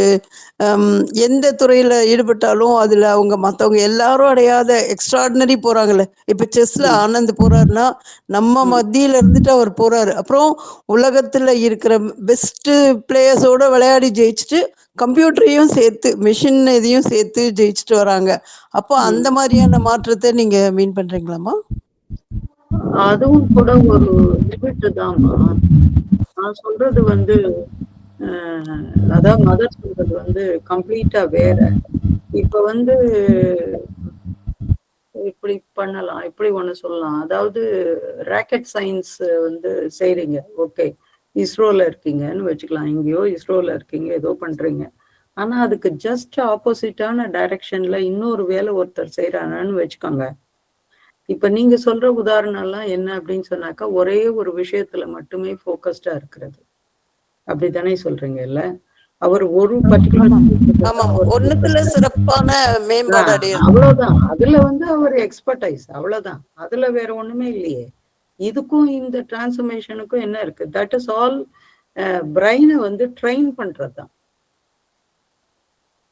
எந்த துறையில ஈடுபட்டாலும் அதுல அவங்க மத்தவங்க எல்லாரும் அடையாத எக்ஸ்ட்ராடினரி போறாங்கல்ல. இப்ப செஸ்ல ஆனந்த் போறாருன்னா நம்ம மத்தியில இருந்துட்டு அவர் போறாரு. அப்புறம் உலகத்துல இருக்கிற பெஸ்ட் பிளேயர்ஸோட விளையாடி ஜெயிச்சுட்டு கம்ப்யூட்டரையும் சேர்த்து மிஷின் இதையும் சேர்த்து ஜெயிச்சுட்டு வராங்க. அப்போ அந்த மாதிரியான மாற்றத்தை நீங்க மீன் பண்றீங்களாமா? அதுவும் கூட ஒரு லிமிட் தான்மா. நான் சொல்றது வந்து அதாவது மதர் சொல்றது வந்து கம்ப்ளீட்டா வேற. இப்ப வந்து இப்படி பண்ணலாம், இப்படி ஒண்ணு சொல்லலாம். அதாவது ராக்கெட் சயின்ஸ் வந்து செய்றீங்க, ஓகே, இஸ்ரோல இருக்கீங்கன்னு வச்சுக்கலாம். எங்கேயோ இஸ்ரோல இருக்கீங்க, ஏதோ பண்றீங்க. ஆனா அதுக்கு ஜஸ்ட் ஆப்போசிட்டான டைரக்ஷன்ல இன்னொரு வேலை ஒருத்தர் செய்யறாங்கன்னு வச்சுக்கோங்க. இப்ப நீங்க சொல்ற உதாரணம் எல்லாம் என்ன அப்படின்னு சொன்னாக்கா, ஒரே ஒரு விஷயத்துல மட்டுமே போக்கஸ்டா இருக்கிறது. அப்படித்தானே சொல்றீங்க இல்ல? அவர் ஒரு ஒண்ணுத்துல சிறப்பான மேம்பாடு அவ்வளவுதான். அதுல வந்து அவர் எக்ஸ்பர்டைஸ், அவ்வளவுதான். அதுல வேற ஒண்ணுமே இல்லையே. இதுக்கும் இந்த டிரான்ஸ்ஃபர்மேஷனுக்கும் என்ன இருக்கு? தட் இஸ் ஆல் பிரெயினை வந்து ட்ரெயின் பண்றதுதான்.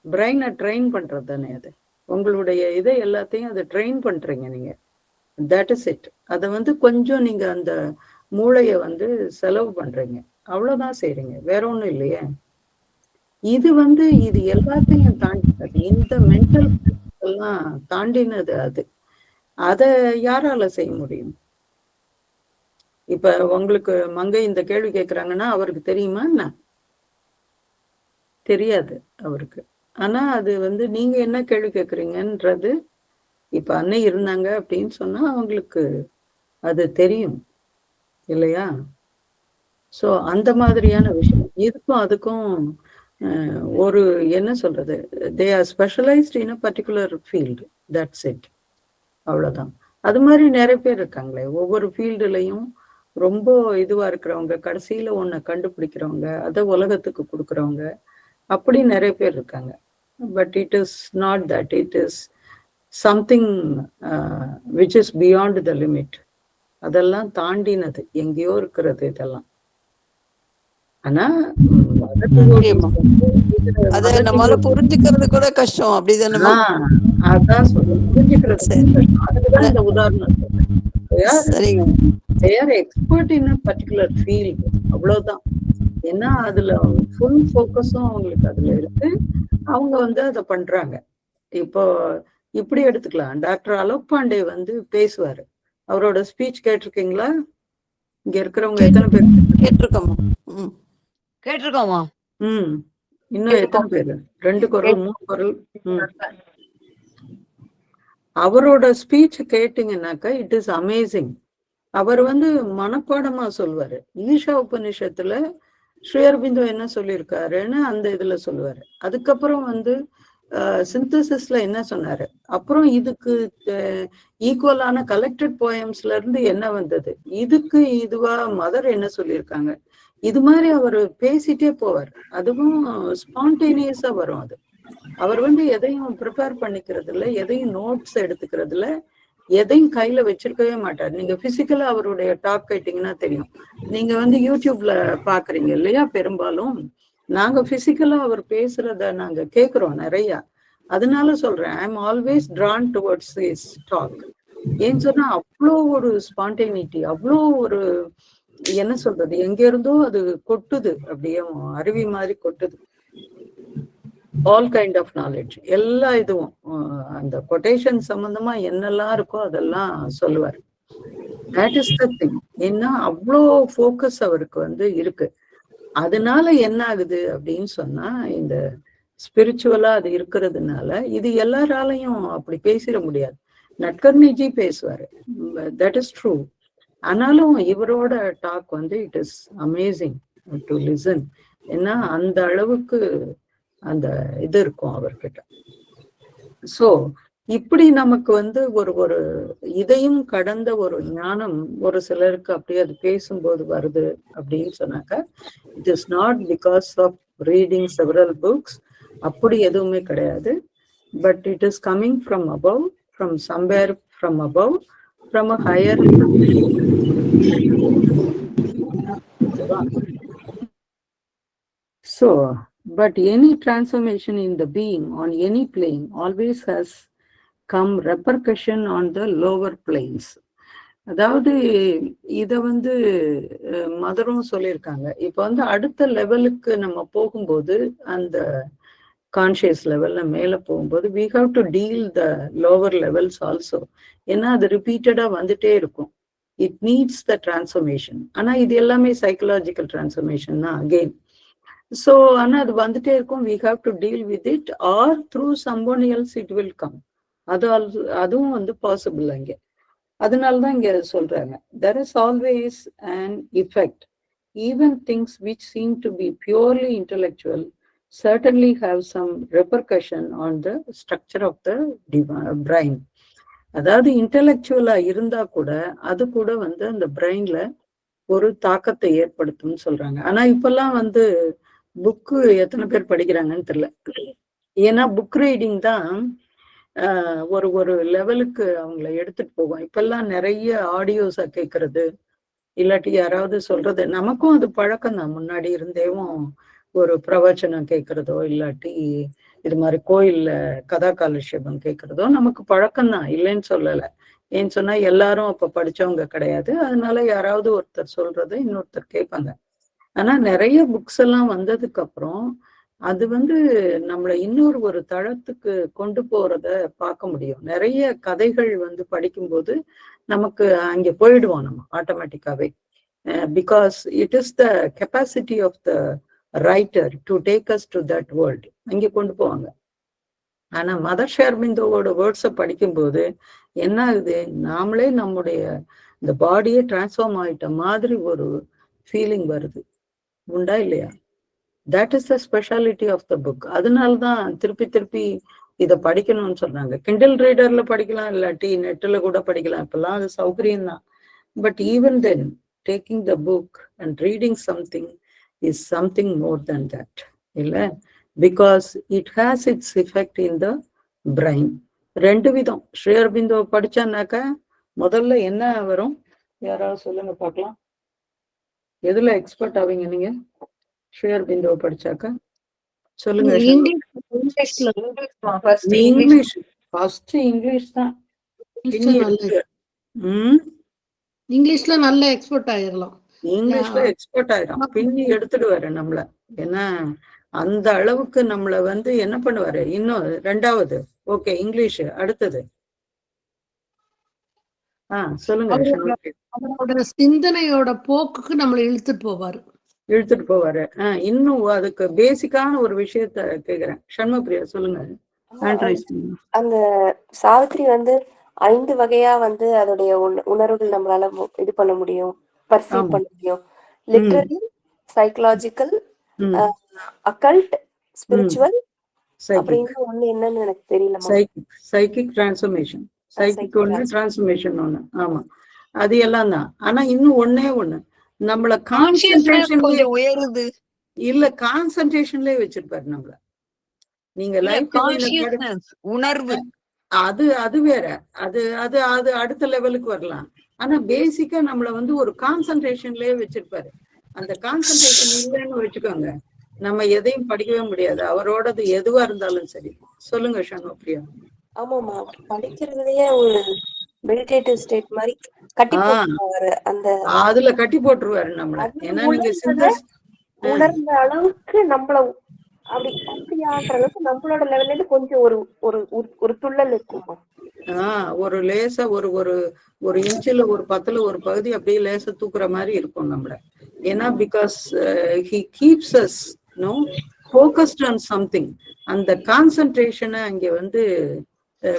பிரெயினை ட்ரெயின் பண்றது தானே அது. உங்களுடைய இதை எல்லாத்தையும் அதை ட்ரெயின் பண்றீங்க நீங்க. That is it. அதை வந்து கொஞ்சம் நீங்க அந்த மூளைய வந்து செலவு பண்றீங்க, அவ்வளவுதான் செய்றீங்க, வேற ஒண்ணும் இல்லையே. இது வந்து இது எல்லாத்தையும் தாண்டினது, இந்த மென்டல் எல்லாம் தாண்டினது அது. அதை யாரால செய்ய முடியும்? இப்ப உங்களுக்கு மங்கை இந்த கேள்வி கேட்கிறாங்கன்னா அவருக்கு தெரியுமா என்ன? தெரியாது அவருக்கு. ஆனா அது வந்து நீங்க என்ன கேள்வி கேட்குறீங்கன்றது, இப்ப அன்னை இருந்தாங்க அப்படின்னு சொன்னா அவங்களுக்கு அது தெரியும் இல்லையா? சோ அந்த மாதிரியான விஷயம். இதுக்கும் அதுக்கும் ஒரு என்ன சொல்றது, they are specialised in a particular field, that's it, அவ்வளவுதான். அது மாதிரி நிறைய பேர் இருக்காங்களே, ஒவ்வொரு ஃபீல்டுலையும் ரொம்ப இதுவா இருக்கிறவங்க, கடைசியில ஒன்ன கண்டுபிடிக்கிறவங்க, அதை உலகத்துக்கு கொடுக்குறவங்க, அப்படி நிறைய பேர் இருக்காங்க. But it is not that, it is something which is beyond the limit. அதெல்லாம் தாண்டினது, எங்கேயோ இருக்கிறது இதெல்லாம். ஆனா அத நம்மளால புரிஞ்சுக்கிறது கூட கஷ்டம். அப்படிதானே? அதான் சொல்றேன், புரிஞ்சுக்கிறது. அதுக்குதான் இந்த உதாரணம் சொல்றேன். They are expert in a particular field, அவ்வளவுதான். ஏன்னா அதுல ஃபுல் ஃபோக்கஸும் அவங்களுக்கு அதுல இருக்கு, அவங்க வந்து அதை பண்றாங்க. இப்போ இப்படி எடுத்துக்கலாம், டாக்டர் அலோக் பாண்டே வந்து பேசுவாரு. அவரோட ஸ்பீச் கேட்டிருக்கீங்களா? இங்க இருக்கிறவங்க எத்தனை பேர் கேட்டிருக்கோமா? கேட்டிருக்கோமா? இன்னும் எத்தனை பேரு? 2 குரல் 3 குரல். அவரோட ஸ்பீச் கேட்டீங்கன்னாக்கா இட் இஸ் அமேசிங். அவர் வந்து மனப்பாடமா சொல்லுவாரு. ஈஷா உபநிஷத்துல ஸ்ரீ அரபிந்தோ என்ன சொல்லியிருக்காருன்னு அந்த இதுல சொல்லுவாரு. அதுக்கப்புறம் வந்து சிந்தசிஸ்ல என்ன சொன்னாரு, அப்புறம் இதுக்கு ஈக்குவலான கலெக்டட் போயம்ஸ்ல இருந்து என்ன வந்தது, இதுக்கு இதுவா மதர் என்ன சொல்லியிருக்காங்க, இது மாதிரி அவர் பேசிட்டே போவார். அதுவும் ஸ்பான்டேனியஸா வரும் அது. அவர் வந்து எதையும் ப்ரிப்பேர் பண்ணிக்கிறது இல்லை, எதையும் நோட்ஸ் எடுத்துக்கிறது இல்லை, எதையும் கையில வச்சிருக்கவே மாட்டார். நீங்க பிசிக்கலா அவருடைய டாக் கேட்டீங்கன்னா தெரியும். நீங்க வந்து யூடியூப்ல பாக்குறீங்க இல்லையா பெரும்பாலும், நாங்க பிசிக்கலா அவர் பேசுறத நாங்க கேட்கிறோம் நிறைய. அதனால சொல்றேன், I am always drawn towards his talk. ஏன்னு சொன்னா அவ்வளோ ஒரு ஸ்பான்டேனிட்டி, அவ்வளோ ஒரு என்ன சொல்றது, எங்க இருந்தோ அது கொட்டுது, அப்படியே அருவி மாதிரி கொட்டுது. ஆல் கைண்ட் ஆஃப் நாலேஜ், எல்லா இதுவும் அந்த கொட்டேஷன் சம்பந்தமா என்னெல்லாம் இருக்கோ அதெல்லாம் சொல்லுவார். That is the thing. ஏன்னா அவ்வளோ ஃபோக்கஸ் அவருக்கு வந்து இருக்கு. அதனால என்ன ஆகுது அப்படின்னு சொன்னா, இந்த ஸ்பிரிச்சுவலா அது இருக்கிறதுனால இது எல்லாராலையும் அப்படி பேசிட முடியாது. நட்கர்னிஜி பேசுவாரு, தட் இஸ் ட்ரூ. ஆனாலும் இவரோட டாக் வந்து it is amazing to listen. ஏன்னா அந்த அளவுக்கு அந்த இது இருக்கும் அவர்கிட்ட. சோ இப்படி நமக்கு வந்து ஒரு இதையும் கடந்த ஒரு ஞானம் ஒரு சிலருக்கு அப்படியே அது பேசும்போது வருது அப்படின்னு சொன்னாக்க, it is not because of reading several books, அப்படி எதுவுமே கிடையாது. But it is coming from above, from somewhere from above, from a higher. So But any transformation in the being on any plane always has come repercussion on the lower planes. அதாவது இத வந்து மதரும் சொல்லியிருக்காங்க. இப்ப வந்து அடுத்த லெவலுக்கு நம்ம போகும்போது அந்த கான்சியஸ் லெவல்ல மேல போகும்போது we have to deal the lower levels also. ஏன்னா அது ரிப்பீட்டடா வந்துட்டே இருக்கும். It needs the transformation. ஆனா இது எல்லாமே சைக்கலாஜிக்கல் டிரான்ஸ்ஃபர்மேஷன் தான் அகெயின். ஸோ ஆனா அது வந்துட்டே இருக்கும். we have to deal with it or through someone else it will come. அதுவும் வந்து பாசிபிள் அங்க. அதனாலதான் இங்க சொல்றாங்க there is always an effect. Even things which seem to be purely intellectual certainly have some repercussion on the structure of the brain. அதாவது இன்டெலெக்சுவலா இருந்தா கூட அது கூட வந்து அந்த பிரெயின்ல ஒரு தாக்கத்தை ஏற்படுத்தும்னு சொல்றாங்க. ஆனா இப்பெல்லாம் வந்து புக்கு எத்தனை பேர் படிக்கிறாங்கன்னு தெரியல. ஏன்னா புக் ரீடிங் தான் ஒரு லெவலுக்கு அவங்கள எடுத்துட்டு போகும். இப்பெல்லாம் நிறைய ஆடியோஸா கேட்கறது, இல்லாட்டி யாராவது சொல்றது. நமக்கும் அது பழக்கம் தான். முன்னாடி இருந்தேவும் ஒரு பிரவச்சனம் கேட்கறதோ இல்லாட்டி இது மாதிரி கோயில்ல கதா காலட்சேபம் கேட்கறதோ நமக்கு பழக்கம் தான், இல்லைன்னு சொல்லல. ஏன்னு சொன்னா எல்லாரும் அப்ப படிச்சவங்க கிடையாது. அதனால யாராவது ஒருத்தர் சொல்றதை இன்னொருத்தர் கேட்பாங்க. ஆனா நிறைய புக்ஸ் எல்லாம் வந்ததுக்கு அப்புறம் அது வந்து நம்மளை இன்னொரு தளத்துக்கு கொண்டு போறத பார்க்க முடியும். நிறைய கதைகள் வந்து படிக்கும்போது நமக்கு அங்க போயிடுவோம் நம்ம ஆட்டோமேட்டிக்காவே. Because it is the capacity of the writer to take us to that world. அங்கே கொண்டு போவாங்க. ஆனா மதர் ஷி அரபிந்தோவோட வேர்ட்ஸை படிக்கும்போது என்ன ஆகுது, நாமளே நம்முடைய இந்த பாடியே டிரான்ஸ்ஃபார்ம் ஆயிட்ட மாதிரி ஒரு ஃபீலிங் வருது. உண்டா இல்லையா? That is the speciality of the book. அதனால்தான் திருப்பி திருப்பி இதை படிக்கணும்னு சொல்றாங்க. கிண்டல் ரீடர்ல படிக்கலாம், இல்லாட்டி நெட்டில் கூட படிக்கலாம். இப்பெல்லாம் அது சௌகரியம் தான். But even then taking the book and reading something is something more than that, இல்ல? Because it has its effect in the brain. ரெண்டு விதம். ஸ்ரீ அரபிந்தோ படிச்சானாக்கா முதல்ல என்ன வரும், யாராவது சொல்லுங்க பார்க்கலாம். எதுல எக்ஸ்பர்ட் ஆவீங்க நீங்க ஸ்ரீ அரபிந்தோ படிச்சாக்கா? சொல்லுங்க. இங்கிலீஷ் ஃபர்ஸ்ட் இங்கிலீஷ் தான். இங்கிலீஷ்ல நல்ல எக்ஸ்பர்ட் ஆயிரலாம். இங்கிலீஷ்ல எக்ஸ்பர்ட் ஆயிடும். பின்னி எடுத்துடுவாரு நம்மள. ஏன்னா அந்த அளவுக்கு நம்மள வந்து என்ன பண்ணுவாரு. இன்னும் ரெண்டாவது ஓகே இங்கிலீஷ், அடுத்தது சொல்லுங்க. அவரோட சிந்தனையோட போக்குக்கு நம்மளை இழுத்துட்டு போவாரு. இன்னும் அதுக்கு பேசிக்கான ஒரு விஷயத்த கேக்குறேன். சண்முகப்பிரியா சொல்லுங்க. அந்த சாவித்திரி வந்து 5 வகையா வந்து அதோடைய உணர்வுகள் நம்மளால இது பண்ண முடியும், பர்சீவ் பண்ண முடியும். லிட்டரரி, சைக்கலாஜிக்கல், அக்கல்ட், ஸ்பிரிச்சுவல், அப்படின்னு ஒண்ணு என்னன்னு எனக்கு தெரியல. Psychic transformation. சைக்கிக் ஒண்ணு, டிரான்ஸ்ஃபர்மேஷன் ஒண்ணு. ஆமா, அது எல்லாம் தான். ஆனா இன்னும் ஒண்ணே ஒண்ணு, நம்மள கான்சென்ட்ரேஷன் உயருது இல்ல, கான்சென்ட்ரேஷன்லயே வச்சிருப்பாரு நம்மள. நீங்க லைஃப் உணர்வு அது வேற. அது அது அது அடுத்த லெவலுக்கு வரலாம். ஆனா பேசிக்கா நம்மள வந்து ஒரு கான்சென்ட்ரேஷன்லயே வச்சிருப்பாரு. அந்த கான்சென்ட்ரேஷன் இல்லைன்னு வச்சுக்கோங்க, நம்ம எதையும் படிக்கவே முடியாது. அவரோடது எதுவா இருந்தாலும் சரி. சொல்லுங்க சண்முகப்பிரியா. ஆமாமா, படிக்கிறதுலயே ஒரு மெடிடேட்டிவ் ஸ்டேட் மாதிரி கட்டி போட்டுருவாரு. அந்த அதுல கட்டி போட்டுருவாரு நம்மள. ஏன்னா நீங்க உணர்ந்த அளவுக்கு நம்மள அப்படியான்ற அளவுக்கு நம்மளோட லெவல்ல இருந்து கொஞ்சம் ஒரு துள்ளல் இருக்குமா. ஒரு லேசா ஒரு இன்ச்சில் ஒரு 10ல ஒரு பகுதி அப்படியே லேசா தூக்குற மாதிரி இருக்கும் நம்மள. ஏன்னா because he keeps us focused on something. அந்த கான்சென்ட்ரேஷனை அங்க வந்து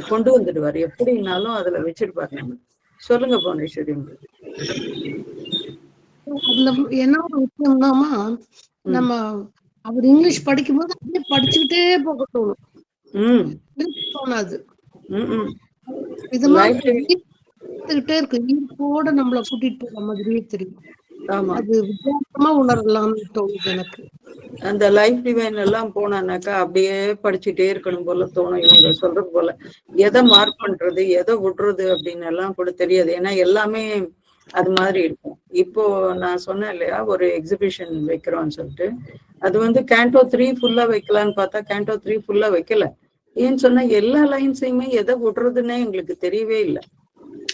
கொண்டு வந்துடுவாரு. எப்படினாலும் அதுல வச்சிருப்பாரு நம்ம. சொல்லுங்க புவனேஸ்வரி. அதுல என்ன ஒரு விஷயம்னாமா, நம்ம அவர் இங்கிலீஷ் படிக்கும்போது அப்படியே படிச்சுக்கிட்டே போக தோணாது. இது மாதிரி இருக்கு, ஈர்ப்போட நம்மள கூட்டிட்டு போற மாதிரியே தெரியும். அது வித்தியாசமா உணரலாம்னு தோணுது எனக்கு. அந்த லைஃப் டிவைன் எல்லாம் போனானாக்கா அப்படியே படிச்சுட்டே இருக்கணும் போல தோணும். இவங்க சொல்றது போல எதை மார்க் பண்றது, எதை விடுறது அப்படின்னு எல்லாம் கூட தெரியாது. ஏன்னா எல்லாமே அது மாதிரி இருக்கும். இப்போ நான் சொன்னேன் இல்லையா, ஒரு எக்ஸிபிஷன் வைக்கிறோம்னு சொல்லிட்டு, அது வந்து கேண்டோ 3 ஃபுல்லா வைக்கலான்னு பார்த்தா கேண்டோ 3 ஃபுல்லா வைக்கல. ஏன்னு சொன்னா எல்லா லைன்ஸையுமே எதை விடுறதுன்னே எங்களுக்கு தெரியவே இல்லை.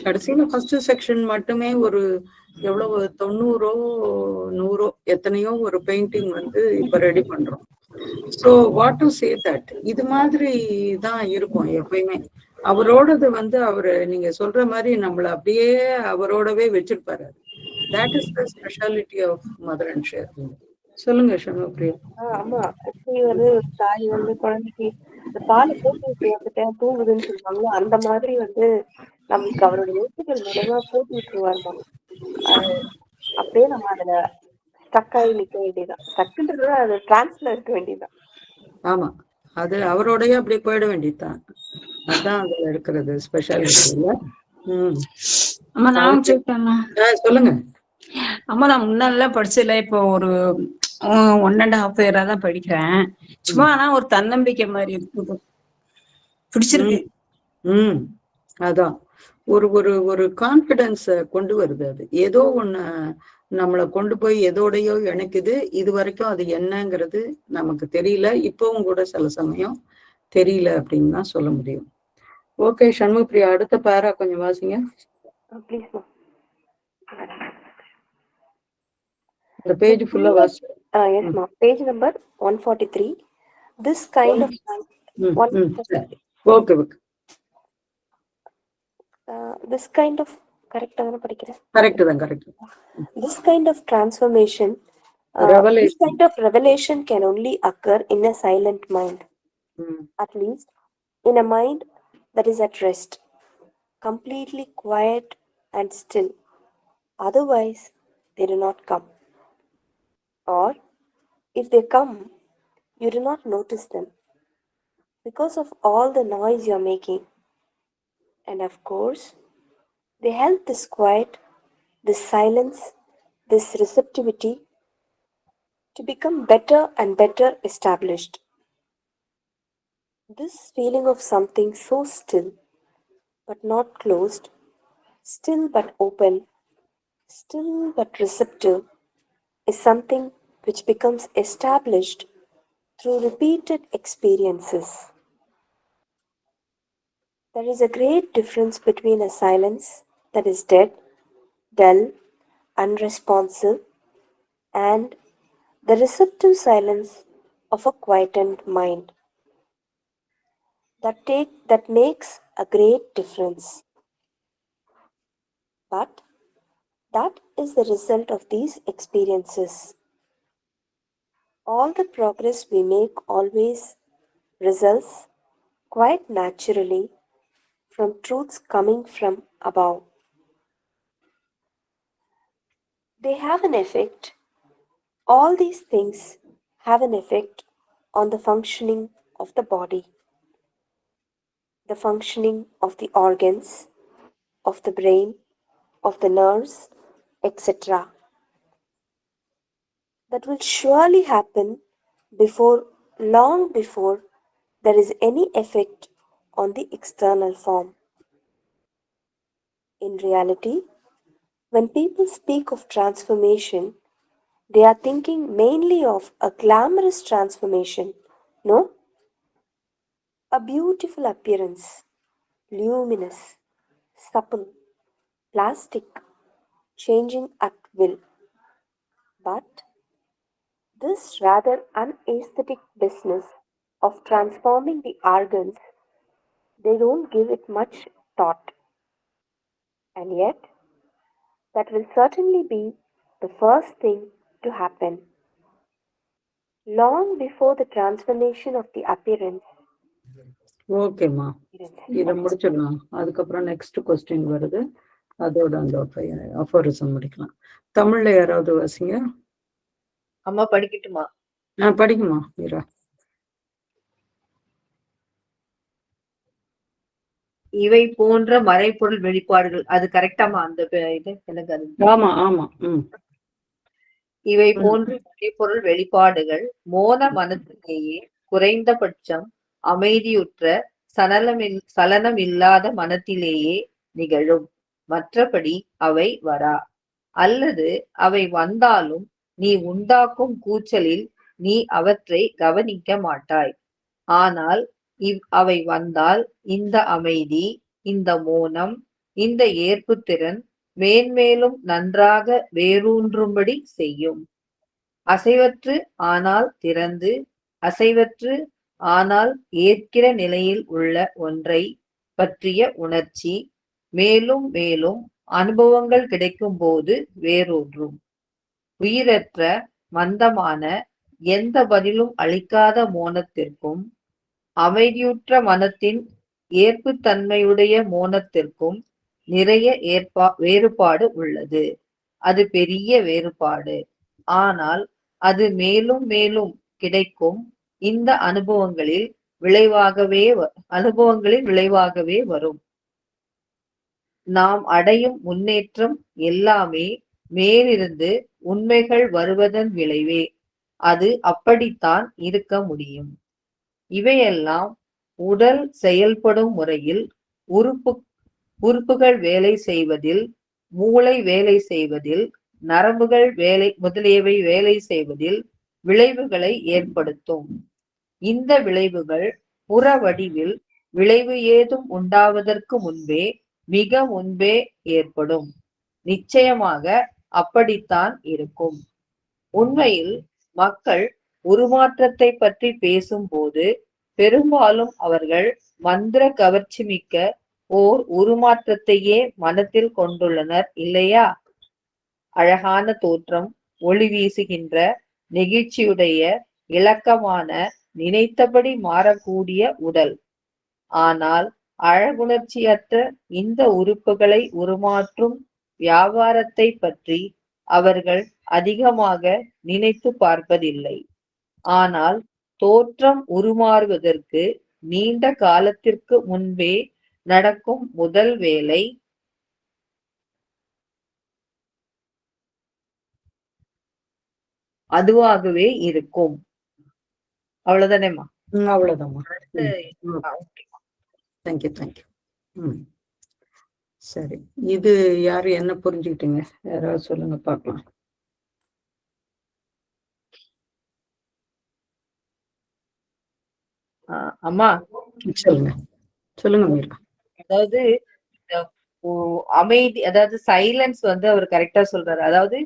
கடைசியில ஃபர்ஸ்ட் செக்ஷன் மட்டுமே ஒரு எவ்வளவு 90 100 எத்தனையோ ஒரு பெயிண்டிங் வந்து இப்ப ரெடி பண்றோம். So what to say that இது மாதிரி தான் இருக்கும் எப்பயுமே. அவரோடது வந்து அவரு நீங்க சொல்ற மாதிரி நம்மள அப்படியே அவரோடவே வச்சிருப்பாரு. That is the speciality of mother and share. சொல்லுங்க சண்முகப்பிரியா. ஆமா, எப்படி வந்து தாய் வந்து குழந்தைக்கு இந்த பாலை போட்டு விட்டு வந்துட்டேன் தூங்குதுன்னு சொல்லுவாங்களோ அந்த மாதிரி வந்து நமக்கு அவரோட எழுத்துக்கள் மூலமா போட்டு விட்டுருவாருமா. அது அப்படியே நம்ம அதுல ஸ்டக் ஆகி நிக்க வேண்டியதுதான். ஸ்டக்குன்றத அது டிரான்ஸ்ல இருக்க வேண்டியதுதான். ஆமா, அது அவரோடய அப்படியே போயிட வேண்டியதுதான். அதான் அதுல இருக்கிறது ஸ்பெஷாலிட்டி இல்ல. அம்மா நான் சொல்லிட்டேம்மா. சொல்லுங்க. அம்மா நான் முன்னாடிலாம் படிச்சதுல இப்போ ஒரு 1.5 இயரா தான் படிக்கிறேன். சும்மா ஆனா ஒரு தன்னம்பிக்கை மாதிரி இருக்குது, பிடிச்சிருக்கு. அதான் ஒரு ஒரு ஒரு கான்பிடன்ஸ கொண்டு வருது. அது ஏதோ ஒண்ணு நம்மளை கொண்டு போய் எதோடையோ இணைக்குது. இது வரைக்கும் அது என்னங்கிறது நமக்கு தெரியல. இப்பவும் கூட சில சமயம் தெரியல அப்படின்னு தான் சொல்ல முடியும். ஓகே சண்முகப்பிரியா, அடுத்த பேரா கொஞ்சம் வாசிங்க. The page full of us. Yes, ma'am. Page number 143. This kind of okay. This kind of correct. This kind of transformation, this kind of revelation can only occur in a silent mind. At least in a mind that is at rest, completely quiet and still. Otherwise, they do not come. Or if they come, you do not notice them because of all the noise you are making. And of course, they help this quiet, this silence, this receptivity to become better and better established. This feeling of something so still but not closed, still but open, still but receptive, is something which becomes established through repeated experiences. There is a great difference between a silence that is dead, dull, unresponsive, and the receptive silence of a quietened mind. That makes a great difference. But that is the result of these experiences. All the progress we make always results quite naturally from truths coming from above. They have an effect. All these things have an effect on the functioning of the body, the functioning of the organs, of the brain, of the nerves, etc. That will surely happen long before there is any effect on the external form. In reality, when people speak of transformation, they are thinking mainly of a glamorous transformation, no? A beautiful appearance, luminous, supple, plastic, changing at will. But this rather unaesthetic business of transforming the organs, they don't give it much thought. And yet, that will certainly be the first thing to happen. Long before the transformation of the appearance. ஓகேம்மா, இதை முடிச்சிடலாம். அதுக்கப்புறம் next question வருது, அதோட அந்த அஃபோரிசம் முடிக்கலாம். தமிழ்ல யாராவது வாசிங்க. அம்மா படிக்கட்டுமா? படிக்குமா மீரா. இவை போன்ற மறைபொருள் வெளிப்பாடுகள், அது கரெக்டாமா? அந்த இது எனக்கு அது. ஆமா ஆமா. இவை போன்ற மறைபொருள் வெளிப்பாடுகள் மோன மனத்திலேயே குறைந்தபட்சம் அமைதியுற்ற சலனம் இல்லாத மனத்திலேயே நிகழும். மற்றபடி அவை வரா. அல்லது அவை வந்தாலும் நீ உண்டாக்கும் கூச்சலில் நீ அவற்றை கவனிக்க மாட்டாய். ஆனால் அவை வந்தால் இந்த அமைதி, இந்த மோனம், இந்த ஏற்புத்திறன் மேன்மேலும் நன்றாக வேரூன்றும்படி செய்யும். அசைவற்று ஆனால் திறந்து, அசைவற்று ஆனால் ஏற்கிற நிலையில் உள்ள ஒன்றை பற்றிய உணர்ச்சி மேலும் மேலும் அனுபவங்கள் கிடைக்கும் போது வேரூன்றும். உயிரற்ற மந்தமான எந்த பதிலும் அளிக்காத மோனத்திற்கும் அமைதியுற்ற மனத்தின் ஏற்புத்தன்மையுடைய மோனத்திற்கும் நிறைய வேறுபாடு உள்ளது. அது பெரிய வேறுபாடு. ஆனால் அது மேலும் மேலும் கிடைக்கும் இந்த அனுபவங்களில் விளைவாகவே வரும். நாம் அடையும் முன்னேற்றம் எல்லாமே மேலிருந்து உண்மைகள் வருவதன் விளைவே. அது அப்படித்தான் இருக்க முடியும். இவையெல்லாம் உடல் செயல்படும் முறையில், உறுப்புகள் வேலை செய்வதில், மூளை வேலை செய்வதில், நரம்புகள் முதலியவை வேலை செய்வதில் விளைவுகளை ஏற்படுத்தும். இந்த விளைவுகள் புற வடிவில் விளைவு ஏதும் உண்டாவதற்கு முன்பே, மிக முன்பே ஏற்படும். நிச்சயமாக அப்படித்தான் இருக்கும். உண்மையில் மக்கள் உருமாற்றத்தை பற்றி பேசும்போது பெரும்பாலும் அவர்கள் மந்திர கவர்ச்சி மிக்க ஓர் உருமாற்றத்தையே மனத்தில் கொண்டுள்ளனர் இல்லையா? அழகான தோற்றம், ஒளி வீசுகின்ற, நெகிழ்ச்சியுடைய, இலக்கமான, நினைத்தபடி மாறக்கூடிய உடல். ஆனால் அழகுணர்ச்சியற்ற இந்த உறுப்புகளை உருமாற்றும் வியாபாரத்தை பற்றி அவர்கள் அதிகமாக நினைத்து பார்ப்பதில்லை. ஆனால் தோற்றம் உருமாறுவதற்கு நீண்ட காலத்திற்கு முன்பே நடக்கும் முதல் வேலை அதுவாகவே இருக்கும். அவ்வளவுதானேம்மா? அவ்வளவுதான்மா. தேங்க்யூ. சரி, இது யாரு என்ன புரிஞ்சுக்கிட்டீங்க? யாராவது சொல்லுங்க பார்க்கலாம். அம்மா சொல்லுங்க மீரா. அதாவது அமைதி, அதாவது சைலன்ஸ் வந்து அவர் கரெக்டா சொல்றாரு. அதாவது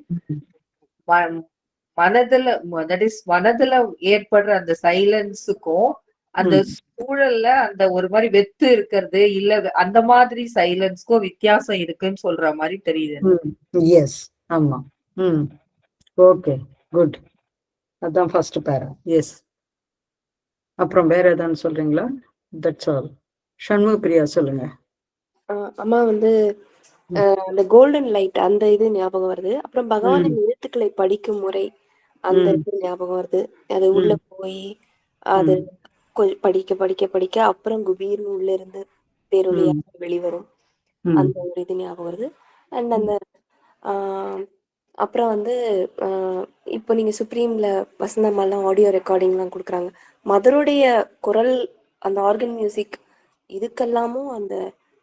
மனதுல ஏற்படுற அந்த சைலன்ஸுக்கும் அந்த சூழல்ல அந்த ஒரு மாதிரி வெத்து இருக்கிறது இல்ல அந்த மாதிரி சைலன்ஸ்க்கும் வித்தியாசம் இருக்குன்னு சொல்ற மாதிரி தெரியுது. எஸ், ஆமா. Okay, good. அதான் ஃபர்ஸ்ட் பேரா. எஸ். அப்புறம் வேற ஏதாவது சொல்றீங்களா? That's all. சண்முக பிரியா சொல்லுங்க. அம்மா வந்து அந்த கோல்டன் லைட் அந்த இது ஞாபகம் வருது. அப்புறம் பகவானின் எழுத்துக்களை படிக்கும் முறை அந்த இது ஞாபகம் வருது. அது உள்ள போய் அது படிக்க படிக்க படிக்க அப்புறம் குபீர்னு உள்ள இருந்து பேரொழியா வெளிவரும். அந்த ஒரு இது ஞாபகம் வருது. அண்ட் அந்த அப்புறம் வந்து இப்போ நீங்க சுப்ரீம்ல வசந்தம்மாலாம் ஆடியோ ரெக்கார்டிங்லாம் கொடுக்குறாங்க. மதருடைய குரல், அந்த ஆர்கன் மியூசிக், இதுக்கெல்லாமும் அந்த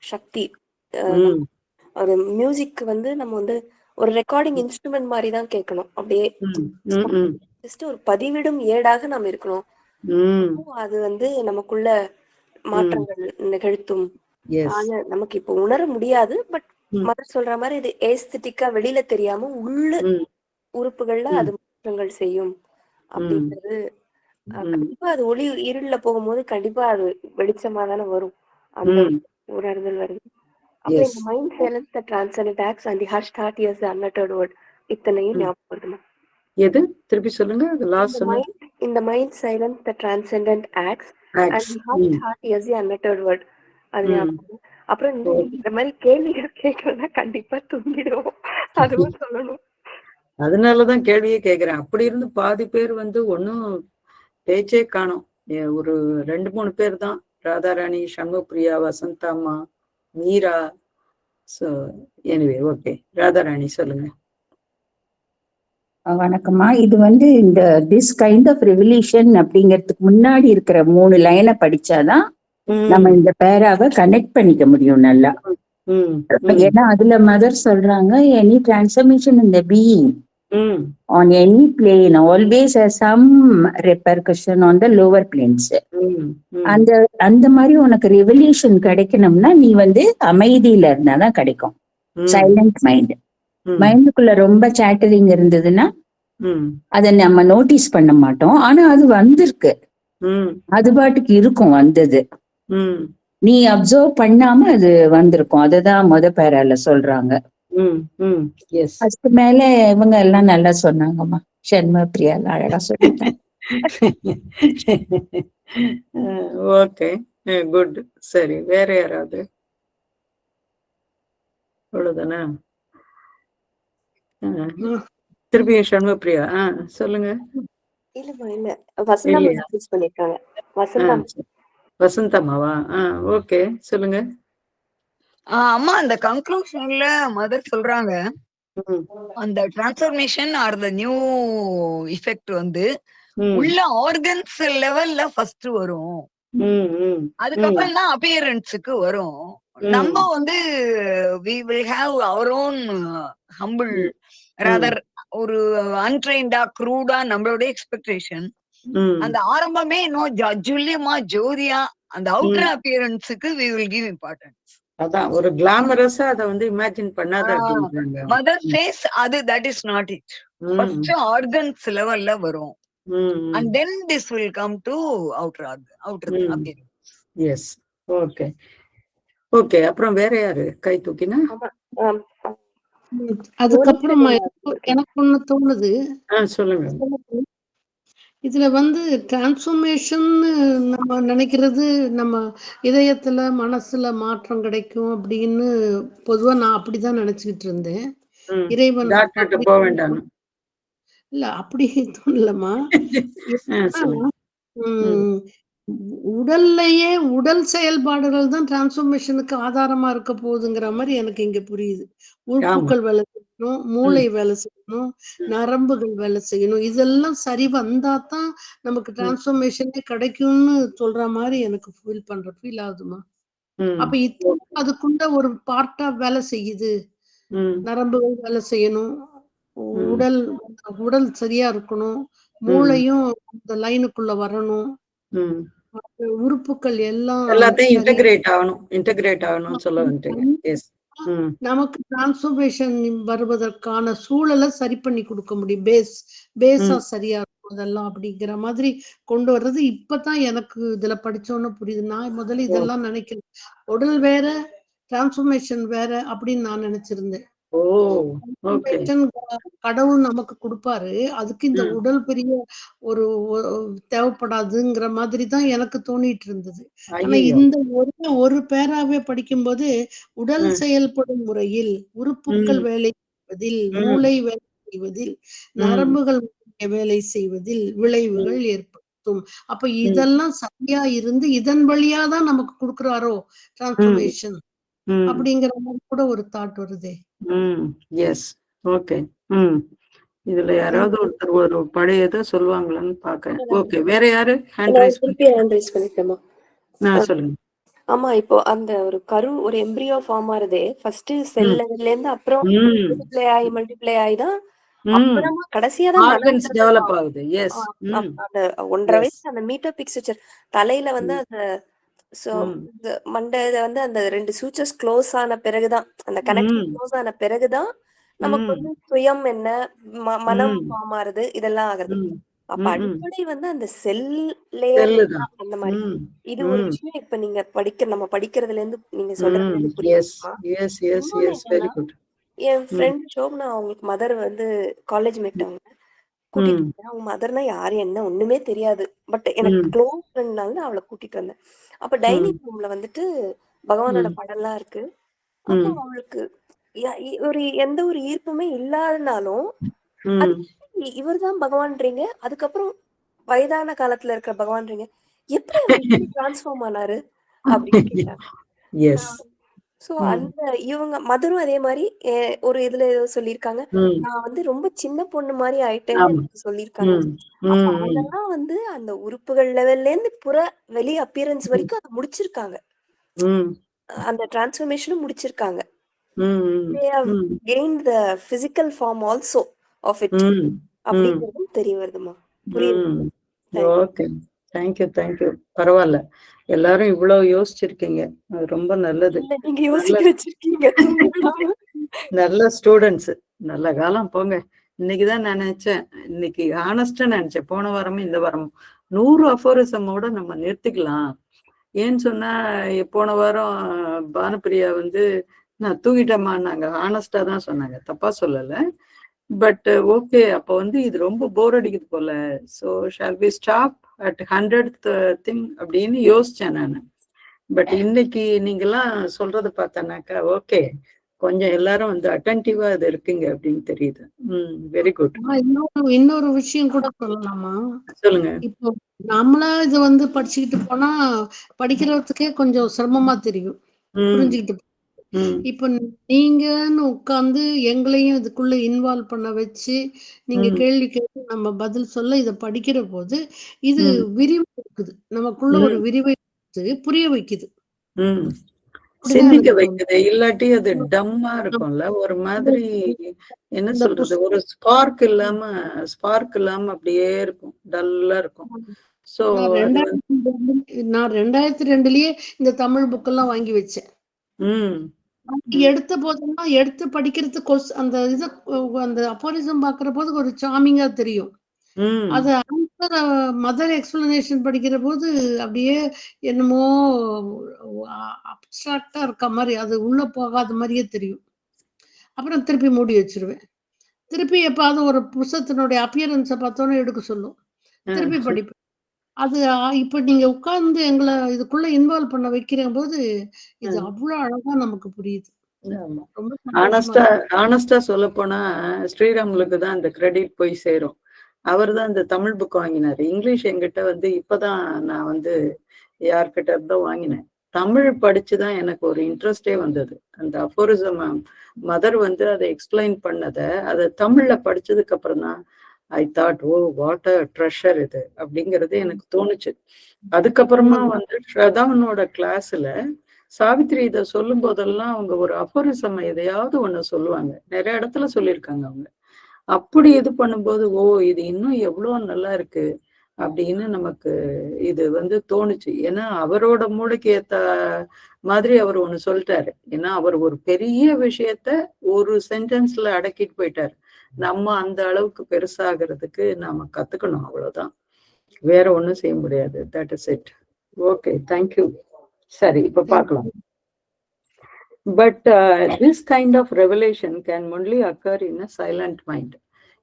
சக்தி, அது மியூசிக் வந்து நம்ம வந்து ஒரு ரெக்கார்டிங் இன்ஸ்ட்ருமெண்ட் மாதிரி தான் கேட்கணும். அப்படியே ஜஸ்ட் ஒரு பதிவிடும் ஏடாக நாம் இருக்கணும். அது வந்து நமக்குள்ள மாற்றங்கள் நிகழ்த்தும். ஆனா நமக்கு இப்போ உணர முடியாது. பட் மதர் சொல்ற மாதிரி இது ஏஸ்தட்டிக்கா வெளியில தெரியாம உள்ள உறுப்புகள்ல அது மாற்றங்கள் செய்யும் அப்படின்றது. கண்டிப்பா அது ஒளி இருள்ல போகும்போது கண்டிப்பா அது வெளிச்சமா தானே வரும். அந்த உணர்தல் வருது. அப்புறம் இந்த mind silence, the transcendent acts and the hushed heart is the unuttered word, இத்தனையும் ஞாபகம் வருதுமா? எது திருப்பி சொல்லுங்க. இந்த mind silence, the transcendent acts and the hushed heart is the unuttered word, அது ஞாபகம். அப்புறம் இந்த மாதிரி கேள்விகள் கேட்கறதா கண்டிப்பா தூங்கிடுவோம், அதுவும் சொல்லணும். அதனாலதான் கேள்வியே கேக்குறேன். அப்படி இருந்து பாதி பேர் வந்து ஒன்னும் பேச்சே காணும். ஒரு 2-3 பேர் தான், Radharani, Shanmugapriya, Vasanthamma, Meera. So anyway, okay. Radharani சொல்லுங்க. வணக்கம்மா. இது வந்து இந்த திஸ் கைண்ட் ஆஃப் ரெவல்யூஷன் அப்படிங்கிறதுக்கு முன்னாடி இருக்கிற 3 லைனை படிச்சாதான் நம்ம இந்த பேராவை கனெக்ட் பண்ணிக்க முடியும் நல்லா. ஏன்னா அதுல மதர் சொல்றாங்க any transformation in the being on any plane always has some repercussion on the lower planes. அந்த அந்த மாதிரி உனக்கு ரெவல்யூஷன் கிடைக்கணும்னா நீ வந்து அமைதியில இருந்தாதான் கிடைக்கும். சைலண்ட் மைண்டுக்குள்ள ரொம்ப சேட்டரிங் இருந்ததுன்னா அத நம்ம நோட்டீஸ் பண்ண மாட்டோம். ஆனா அது வந்திருக்கு, அது பாட்டுக்கு இருக்கும் வந்தது, நீ அப்சர்வ் பண்ணாம அது வந்திருக்கும். அதுதான் பேரால சொல்றாங்க. அதுக்கு மேல இவங்க எல்லாம் நல்லா சொன்னாங்கம்மா. ஷண்முக பிரியா அழகா சொல்லிட்டாங்க. Okay, good. சரி, வேற யாராவது? அவ்வளவுதானா? திருப்பி ஷண்முக பிரியா சொல்லுங்க. இல்லம்மா, இல்ல வசந்தா மெசேஜ் பண்ணிருக்காங்க. வசந்தம்மாவா? ஓகே, சொல்லுங்க. அம்மா, அந்த கன்க்ளூஷன்ல மதர் சொல்றாங்க, அந்த transformation R the new effect வந்து உள்ள ஆர்கன்ஸ் லெவல்ல ஃபர்ஸ்ட் வரும், அதுக்கப்புறம் தான் அப்பியரன்ஸுக்கு வரும். நம்ம வந்து we will have our own humble, rather ஒரு அன்ட்ரெயின்டா க்ரூடா நம்மளோட எக்ஸ்பெக்டேஷன். அந்த ஆரம்பமே இன்னும் ஜூலியமா ஜோதியா அந்த outer அப்பியரன்ஸுக்கு we will give importance. அதான் ஒரு கிளாமரஸா அத வந்து இமேஜின் பண்ணாத அப்படின்றாங்க. மதர் சேஸ் அது that is not it. First organs லெவல்ல வரும். And then this will come to outer appearance. Yes. Okay. Okay, அப்புறம் வேற யாரு கை தூக்கினா? அதுக்கப்புறம் எனக்கு ஒண்ணு தோணுது. சொல்லுங்க. இதுல வந்து டிரான்ஸ்ஃபர்மேஷன் நம்ம நினைக்கிறது, நம்ம இதயத்துல மனசுல மாற்றம் கிடைக்கும் அப்படின்னு பொதுவா நான் அப்படிதான் நினைச்சுக்கிட்டு இருந்தேன். இறைவன் போக வேண்டாம் இல்ல, அப்படி தோணலமா. உடல்லையே உடல் செயல்பாடுகள் தான் டிரான்ஸ்ஃபர்மேஷனுக்கு ஆதாரமா இருக்க போகுதுங்கிற மாதிரி எனக்கு இங்க புரியுது. உறுப்புகள் வேலை செய்யணும், மூளை வேலை செய்யணும், நரம்புகள் வேலை செய்யணும். இதெல்லாம் சரி வந்தாதான் நமக்கு டிரான்ஸ்ஃபர்மேஷனே கிடைக்கும்னு சொல்ற மாதிரி எனக்கு ஃபீல் ஆகுதுமா. அப்ப இப்போ அதுக்குண்ட ஒரு பார்ட்டா வேலை செய்யுது. நரம்புகள் வேலை செய்யணும், உடல் சரியா இருக்கணும், மூளையும் இந்த லைனுக்குள்ள வரணும், உறுப்புகள் எல்லாத்தையும் இன்டகிரேட் ஆகணும் சொல்ல வந்துட்டீங்க. நமக்கு டிரான்ஸ்ஃபர்மேஷன் வருவதற்கான சூழலை சரி பண்ணி கொடுக்க முடியும். பேஸா சரியா இருக்கும் அதெல்லாம் அப்படிங்கிற மாதிரி கொண்டு வர்றது இப்பதான் எனக்கு இதுல படிச்சோன்னு புரியுது. நான் முதல்ல இதெல்லாம் நினைக்கிறேன், உடல் வேற டிரான்ஸ்ஃபர்மேஷன் வேற அப்படின்னு நான் நினைச்சிருந்தேன். கடவுள் நமக்கு கொடுப்பாரு, அதுக்கு இந்த உடல் பெரிய ஒரு தேவைப்படாதுங்கிற மாதிரி தான் எனக்கு தோணிட்டு இருந்தது. ஆனா இந்த ஒரு பேராவே படிக்கும்போது உடல் செயல்படும் முறையில், உறுப்புகள் வேலை செய்வதில், மூளை வேலை செய்வதில், நரம்புகள் வேலை செய்வதில் விளைவுகள் ஏற்படுத்தும். அப்ப இதெல்லாம் சரியா இருந்து இதன் வழியா தான் நமக்கு கொடுக்குறாரோ டிரான்ஸ்ஃபர்மேஷன் அப்படிங்கிற மாதிரி கூட ஒரு தாட் வருதே. Yes, okay. இதுல யாராவது ஒருத்தர் ஒரு பழையதை சொல்லுவாங்களான்னு பாக்குறேன். ஓகே, வேற யாரு ஹேண்ட் ரைஸ் பண்ணிட்டேமா? சொல்லுங்க. ஆமா, இப்போ அந்த ஒரு ஒரு எம்பிரியோ ஃபார்ம் ஆகுதே, ஃபர்ஸ்ட் செல் லெவல்ல இருந்து அப்புறம் மல்டிப்ளை ஆகி தான் அப்புறமா கடைசியா தான் ஆர்கன்ஸ் டெவலப் ஆகுது. எஸ், அந்த 1.5 வயசு அந்த மீட்டர் பிக்சர் தலையில வந்து அந்த மண்டையில வந்து அந்த 2 சூச்சர்ஸ் க்ளோஸ் ஆன பிறகுதான், அந்த கனெக்ஷன் க்ளோஸ் ஆன பிறகுதான் நமக்கு வந்து சுயம் என்ன, மனம் ஃபார்ம் ஆறுது, இதெல்லாம் ஆகுது. அப்ப அடிப்படை வந்து அந்த செல் லேயர் அந்த மாதிரி. இது ஒரு விஷயம் இப்ப நீங்க நம்ம படிக்கிறதுல இருந்து நீங்க சொல்றது புரியுது. என் ஃப்ரெண்ட் ஷோப்னா, அவங்களுக்கு மதர் வந்து காலேஜ் மேட், அவங்க கூட்டிட்டு அவங்க மதர்னா யாரு என்ன ஒண்ணுமே தெரியாது, பட் எனக்கு க்ளோஸ் ஃப்ரெண்ட்னால அவளை கூட்டிட்டு வந்தேன். அப்ப டைனிங் ரூம்ல வந்துட்டு பகவானோட படம் எல்லாம் இருக்கு. அப்போ அவளுக்கு ஒரு எந்த ஒரு ஈர்ப்புமே இல்லாதனாலும் இவர்தான் பகவான்றீங்க, அதுக்கப்புறம் வயதான காலத்துல இருக்கிற பகவான்றீங்க, எப்படி டிரான்ஸ்ஃபார்ம் ஆனாரு அப்படின்னு கேட்டாங்க. சோ அந்த இவங்க மதரும் அதே மாதிரி ஒரு இதுல ஏதோ சொல்லியிருக்காங்க, நான் வந்து ரொம்ப சின்ன பொண்ணு மாதிரி ஆயிட்டேன்னு சொல்லியிருக்காங்க. அப்ப அதெல்லாம் வந்து அந்த உறுப்புகள் லெவல்ல இருந்து வெளி அப்பியரன்ஸ் வரைக்கும் அதை முடிச்சிருக்காங்க. அந்த டிரான்ஸ்ஃபர்மேஷனும் முடிச்சிருக்காங்க. ம் They have ம் gained the physical form also of it. ம் ம் அப்படிங்கிறதும் தெரிய வருதுமா. புரியுது. ம் Thank you. Okay, thank you. பரவாயில்ல, எல்லாரும் இவ்வளவு யோசிச்சிருக்கீங்க, அது ரொம்ப நல்லது. இல்ல, நீங்க யோசிக்க வச்சிருக்கீங்க. நல்ல ஸ்டூடெண்ட்ஸ். நல்ல காலம் போங்க. இன்னைக்குதான் நான் நினைச்சேன், இன்னைக்கு ஹானஸ்டா நினைச்சேன், போன வாரமும் இந்த வாரமும் 100 அஃபோரிசமோட நம்ம நிறுத்திக்கலாம். ஏன்னு சொன்னா, போன வாரம் பானுப்பிரியா வந்து நான் தூங்கிட்டேம்மான்னாங்க. ஹானஸ்டா தான் சொன்னாங்க, தப்பா சொல்லல. பட் ஓகே, அப்ப வந்து இது ரொம்ப போர் அடிக்குது போல. So shall we stop at 100th thing அப்படின்னு யோசிச்சேன் நான். பட் இன்னைக்கு நீங்கெல்லாம் சொல்றத பார்த்தனாக்கா ஓகே, கொஞ்சம் எல்லாரும் வந்து அட்டென்டிவா இது இருக்குங்க அப்படின்னு தெரியுது. Very good. இன்னொரு விஷயம் கூட சொல்லலாமா? சொல்லுங்க. இப்போ நம்மளா இது வந்து படிச்சுக்கிட்டு போனா படிக்கிறதுக்கே கொஞ்சம் சிரமமா தெரியும், புரிஞ்சுக்கிட்டு. இப்ப நீங்கன்னு உட்கார்ந்து எங்களையும் இதுக்குள்ள இன்வால்வ் பண்ண வச்சு நீங்க கேள்வி கேட்டு நம்ம பதில் சொல்ல இத படிக்கிற போது இது விரிவு இருக்குது, நமக்குள்ள ஒரு விரிவை புரிய வைக்குது, சிந்திக்க வைக்குது. இல்லாட்டி அது டம்மா இருக்கும்ல, ஒரு மாதிரி என்ன சொல்றது, ஒரு ஸ்பார்க் இல்லாம அப்படியே இருக்கும், டல்லா இருக்கும். சோ நான் 2002லயே இந்த தமிழ் புக் எல்லாம் வாங்கி வச்சேன். எடுத்த போதெல்லாம் எடுத்து படிக்கிறதுக்கு அந்த இது அந்த அஃபோரிசம் பாக்குற போது ஒரு சாமிங்கா தெரியும். அது ஆன்சர் மதர் எக்ஸ்பிளனேஷன் படிக்கிற போது அப்படியே என்னமோ அப்ஸ்ட்ராக்டா இருக்க மாதிரி, அது உள்ள போகாத மாதிரியே தெரியும். அப்புறம் திருப்பி மூடி வச்சிருவேன். திருப்பி எப்பாவது ஒரு புத்தகத்தினுடைய அப்பியரன்ஸை பார்த்தோன்னே எடுக்க சொல்லும், திருப்பி படிப்பேன். அது இப்ப நீங்க உட்கார்ந்து எங்களை இதுக்குள்ள இன்வால்வ் பண்ண வைக்கிற போது இது அவ்வளவு அழகா நமக்கு புரியுது. ஆனஸ்டா சொல்ல போனா ஸ்ரீராமுலுக்கு தான் இந்த கிரெடிட் போய் சேரும். அவர் தான் இந்த தமிழ் புக் வாங்கினாரு. இங்கிலீஷ் என்கிட்ட வந்து இப்பதான் நான் வந்து யார்கிட்ட இருந்தோ வாங்கினேன். தமிழ் படிச்சுதான் எனக்கு ஒரு இன்ட்ரெஸ்டே வந்தது. அந்த அஃபோரிசம் மதர் வந்து அதை எக்ஸ்பிளைன் பண்ணதை அதை தமிழ்ல படிச்சதுக்கு அப்புறம் தான் I thought, oh what a treasure இது அப்படிங்கிறது எனக்கு தோணுச்சு. அதுக்கப்புறமா வந்து ஸ்ரதாவனோட கிளாஸ்ல சாவித்ரி இதை சொல்லும் போதெல்லாம் அவங்க ஒரு அஃபோரிசம் எதையாவது ஒண்ணு சொல்லுவாங்க. நிறைய இடத்துல சொல்லியிருக்காங்க அவங்க. அப்படி இது பண்ணும்போது ஓ இது இன்னும் எவ்வளவு நல்லா இருக்கு அப்படின்னு நமக்கு இது வந்து தோணுச்சு. ஏன்னா அவரோட மூளைக்கு ஏத்த மாதிரி அவர் ஒண்ணு சொல்லிட்டாரு. ஏன்னா அவர் ஒரு பெரிய விஷயத்த ஒரு சென்டென்ஸ்ல அடக்கிட்டு போயிட்டாரு. நம்ம அந்த அளவுக்கு பெருசாகிறதுக்கு நாம கத்துக்கணும், அவ்வளவுதான், வேற ஒண்ணும் செய்ய முடியாது. That is it. Okay, thank you. சரி, இப்ப பார்க்கலாம். But this kind of revelation can only occur in a silent mind.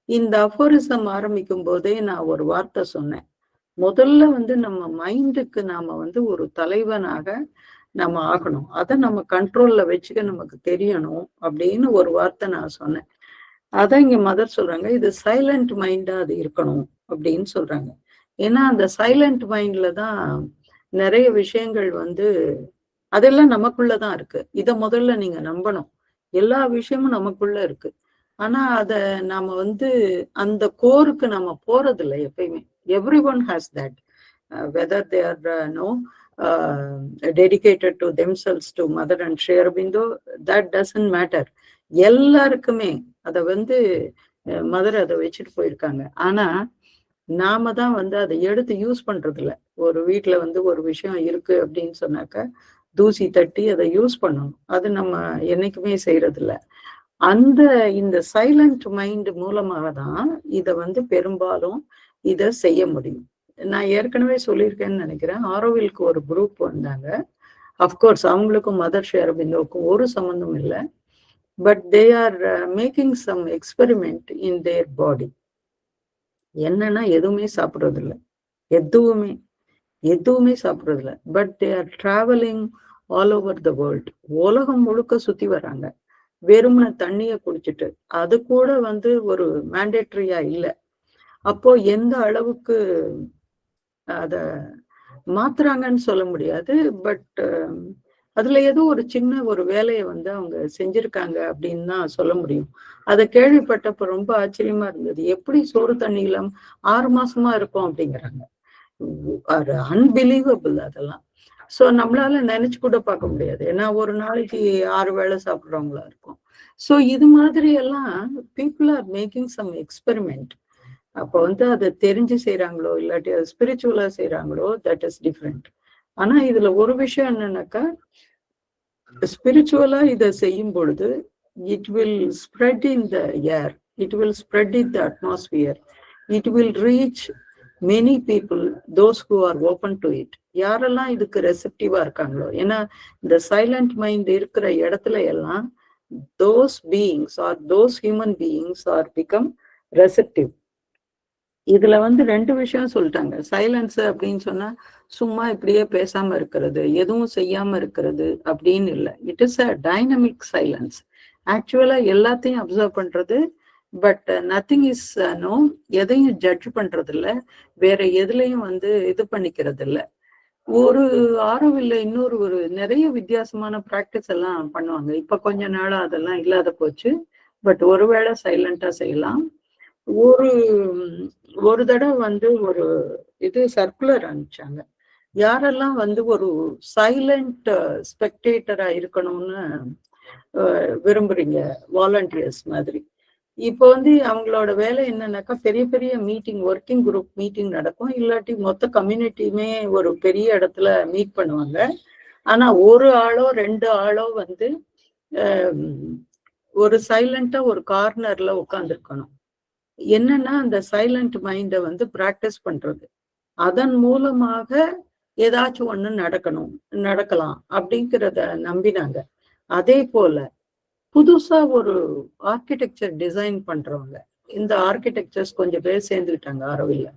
இந்த அஃபோரிசம் ஆரம்பிக்கும் போதே நான் ஒரு வார்த்தை சொன்னேன். முதல்ல வந்து நம்ம மைண்டுக்கு நாம வந்து ஒரு தலைவனாக நம்ம ஆகணும், அதை நம்ம கண்ட்ரோல்ல வச்சுக்க நமக்கு தெரியணும் அப்படின்னு ஒரு வார்த்தை நான் சொன்னேன். அதான் இங்க மதர் சொல்றாங்க, இது சைலண்ட் மைண்டா அது இருக்கணும் அப்படின்னு சொல்றாங்க. ஏன்னா அந்த சைலண்ட் மைண்ட்ல தான் நிறைய விஷயங்கள் வந்து அதெல்லாம் நமக்குள்ளதான் இருக்கு. இத முதல்ல நீங்க நம்பணும். எல்லா விஷயமும் நமக்குள்ள இருக்கு. ஆனா அத நாம வந்து அந்த கோருக்கு நாம போறது இல்லை எப்பயுமே. Everyone has that, whether they are dedicated to themselves to mother and Sri Aurobindo, that doesn't matter. எல்லாருக்குமே அதை வந்து மதர் அதை வச்சுட்டு போயிருக்காங்க. ஆனா நாம தான் வந்து அதை எடுத்து யூஸ் பண்றது இல்லை. ஒரு வீட்டுல வந்து ஒரு விஷயம் இருக்கு அப்படின்னு சொன்னாக்க தூசி தட்டி அதை யூஸ் பண்ணணும். அது நம்ம என்னைக்குமே செய்யறது இல்லை. இந்த சைலண்ட் மைண்ட் மூலமாக தான் இதை வந்து பெரும்பாலும் இதை செய்ய முடியும். நான் ஏற்கனவே சொல்லியிருக்கேன்னு நினைக்கிறேன், ஆரோவிலுக்கு ஒரு குரூப் வந்தாங்க. அஃப்கோர்ஸ் அவங்களுக்கும் மதர் ஸ்ரீ அரபிந்தோவுக்கும் ஒரு சம்மந்தம் இல்லை. But they are making some experiment in their body. என்னன்னா எதுவுமே சாப்பிட்றது இல்லை, எதுவுமே சாப்பிட்றது இல்லை. But they are travelling all over the world. உலகம் முழுக்க சுத்தி வர்றாங்க வெறுமன தண்ணிய குடிச்சிட்டு. அது கூட வந்து ஒரு மேண்டேட்டரியா இல்லை. அப்போ எந்த அளவுக்கு அத மாத்துறாங்கன்னு சொல்ல முடியாது. பட் அதுல ஏதோ ஒரு சின்ன ஒரு வேலையை வந்து அவங்க செஞ்சிருக்காங்க அப்படின்னு தான் சொல்ல முடியும். அதை கேள்விப்பட்டப்ப ரொம்ப ஆச்சரியமா இருந்தது. எப்படி சோறு தண்ணி இல்லாம 6 மாசமா இருக்கும் அப்படிங்கிறாங்க. அன்பிலீவபிள் அதெல்லாம். ஸோ நம்மளால நினைச்சு கூட பார்க்க முடியாது. ஏன்னா ஒரு நாளைக்கு 6 வேளை சாப்பிட்றவங்களா இருக்கும். ஸோ இது மாதிரி எல்லாம் people are making some experiment. அப்போ வந்து அதை தெரிஞ்சு செய்யறாங்களோ இல்லாட்டி அது ஸ்பிரிச்சுவலா செய்யறாங்களோ, தட் இஸ் டிஃப்ரெண்ட். ஆனா இதுல ஒரு விஷயம் என்னன்னாக்கா, ஸ்பிரிச்சுவலா இதை செய்யும் பொழுது it will spread in the air, it will spread in the atmosphere, it will reach many people, those who are open to it. யாரெல்லாம் இதுக்கு ரெசெப்டிவா இருக்காங்களோ, ஏன்னா இந்த சைலண்ட் மைண்ட் இருக்கிற இடத்துல எல்லாம் those beings or those human beings are become receptive. இதுல வந்து 2 விஷயம் சொல்லிட்டாங்க. சைலன்ஸ் அப்படின்னு சொன்னா சும்மா இப்படியே பேசாம இருக்கிறது, எதுவும் செய்யாம இருக்கிறது அப்படின்னு இல்லை. It is a dynamic silence. ஆக்சுவலா எல்லாத்தையும் அப்சர்வ் பண்றது, பட் நத்திங் இஸ் நோ, எதையும் ஜட்ஜ் பண்றது இல்லை, வேற எதுலையும் வந்து இது பண்ணிக்கிறது இல்லை. ஒரு ஆரோவில் இன்னொரு ஒரு நிறைய வித்தியாசமான பிராக்டிஸ் எல்லாம் பண்ணுவாங்க. இப்ப கொஞ்ச நாளா அதெல்லாம் இல்லாத போச்சு. பட் ஒருவேளை சைலண்டா செய்யலாம். ஒரு தடவை வந்து ஒரு இது சர்க்குலர் அனுப்பிச்சாங்க. யாரெல்லாம் வந்து ஒரு சைலண்ட் ஸ்பெக்டேட்டரா இருக்கணும்னு விரும்புறீங்க, வாலண்டியர்ஸ் மாதிரி. இப்போ வந்து அவங்களோட வேலை என்னன்னாக்கா, பெரிய பெரிய மீட்டிங், ஒர்க்கிங் குரூப் மீட்டிங் நடக்கும், இல்லாட்டி மொத்த கம்யூனிட்டியுமே ஒரு பெரிய இடத்துல மீட் பண்ணுவாங்க. ஆனா ஒரு ஆளோ 2 ஆளோ வந்து ஒரு சைலண்டா ஒரு கார்னர்ல உட்கார்ந்துருக்கணும். என்னன்னா அந்த சைலண்ட் மைண்டை வந்து பிராக்டிஸ் பண்றது, அதன் மூலமாக ஏதாச்சும் ஒண்ணு நடக்கலாம் அப்படிங்கிறத நம்பினாங்க. அதே போல புதுசா ஒரு ஆர்கிடெக்சர் டிசைன் பண்றவங்க, இந்த ஆர்கிடெக்சர்ஸ் கொஞ்சம் பேர் சேர்ந்துக்கிட்டாங்க ஆரோவில்ல.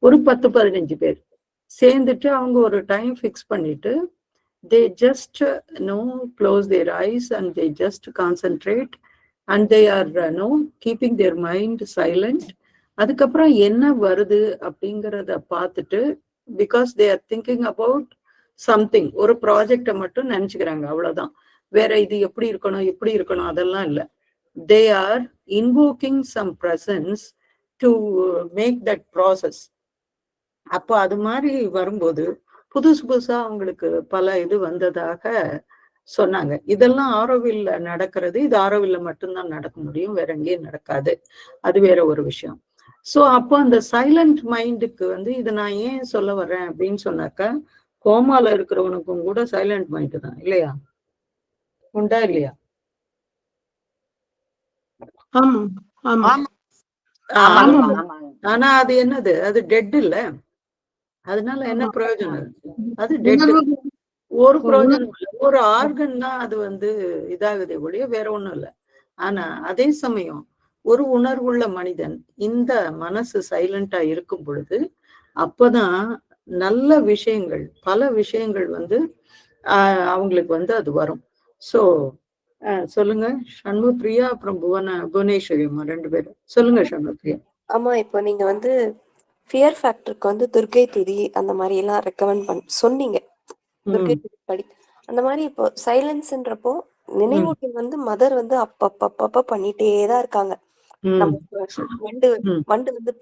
ஒரு 10-15 பேர் சேர்ந்துட்டு அவங்க ஒரு டைம் ஃபிக்ஸ் பண்ணிட்டு, they just close their eyes and they just concentrate and they are keeping their mind silent. அதுக்கப்புறம் என்ன வருது அப்படிங்கிறத பார்த்துட்டு, because they are thinking about something, ஒரு ப்ராஜெக்டை மட்டும் நினைச்சுக்கிறாங்க, அவ்வளவுதான். வேற இது எப்படி இருக்கணும் அதெல்லாம் இல்லை. they are invoking some presence to make that process. அப்போ அது மாதிரி வரும்போது புதுசா அவங்களுக்கு பல இது வந்ததாக சொன்னாங்க. இதெல்லாம் ஆரோவில்ல நடக்கிறது. இது ஆரோவில்ல மட்டும்தான் நடக்க முடியும், வேற எங்கேயும் நடக்காது. அது வேற ஒரு விஷயம். சோ அப்போ அந்த சைலண்ட் மைண்டுக்கு வந்து இது நான் ஏன் சொல்ல வர்றேன் அப்படின்னு சொன்னாக்கா, கோமால இருக்கிறவனுக்கும் கூட சைலண்ட் மைண்டு தான் இல்லையா? உண்டா இல்லையா? ஆனா அது என்னது, அது டெட் இல்ல. அதனால என்ன பிரயோஜனம்? அது டெட், ஒரு பிரயோஜனம் இல்லை. ஒரு ஆர்கன் தான் அது வந்து இதாகுதே ஒழிய வேற ஒண்ணும் இல்லை. ஆனா அதே சமயம் ஒரு உணர்வுள்ள மனிதன் இந்த மனசு சைலண்டா இருக்கும் பொழுது அப்பதான் நல்ல விஷயங்கள், பல விஷயங்கள் வந்து அவங்களுக்கு வந்து அது வரும். சோ சொல்லுங்க சண்முகப்பிரியா, அப்புறம் புவனேஸ்வரி அம்மா 2 பேரும் சொல்லுங்க. சண்முகப்பிரியா. ஆமா, இப்போ நீங்க வந்து ஃபியர் ஃபேக்டருக்கு வந்து துர்க்கை துதி அந்த மாதிரி எல்லாம் ரெக்கமெண்ட் சொன்னீங்க. துர்க்கை துதி படி அந்த மாதிரி. இப்போ சைலன்ஸ்ன்றப்போ நினைவூட்டல் வந்து மதர் வந்து அப்பப்ப பண்ணிட்டேதான் இருக்காங்க. நம்ம வண்டு வந்து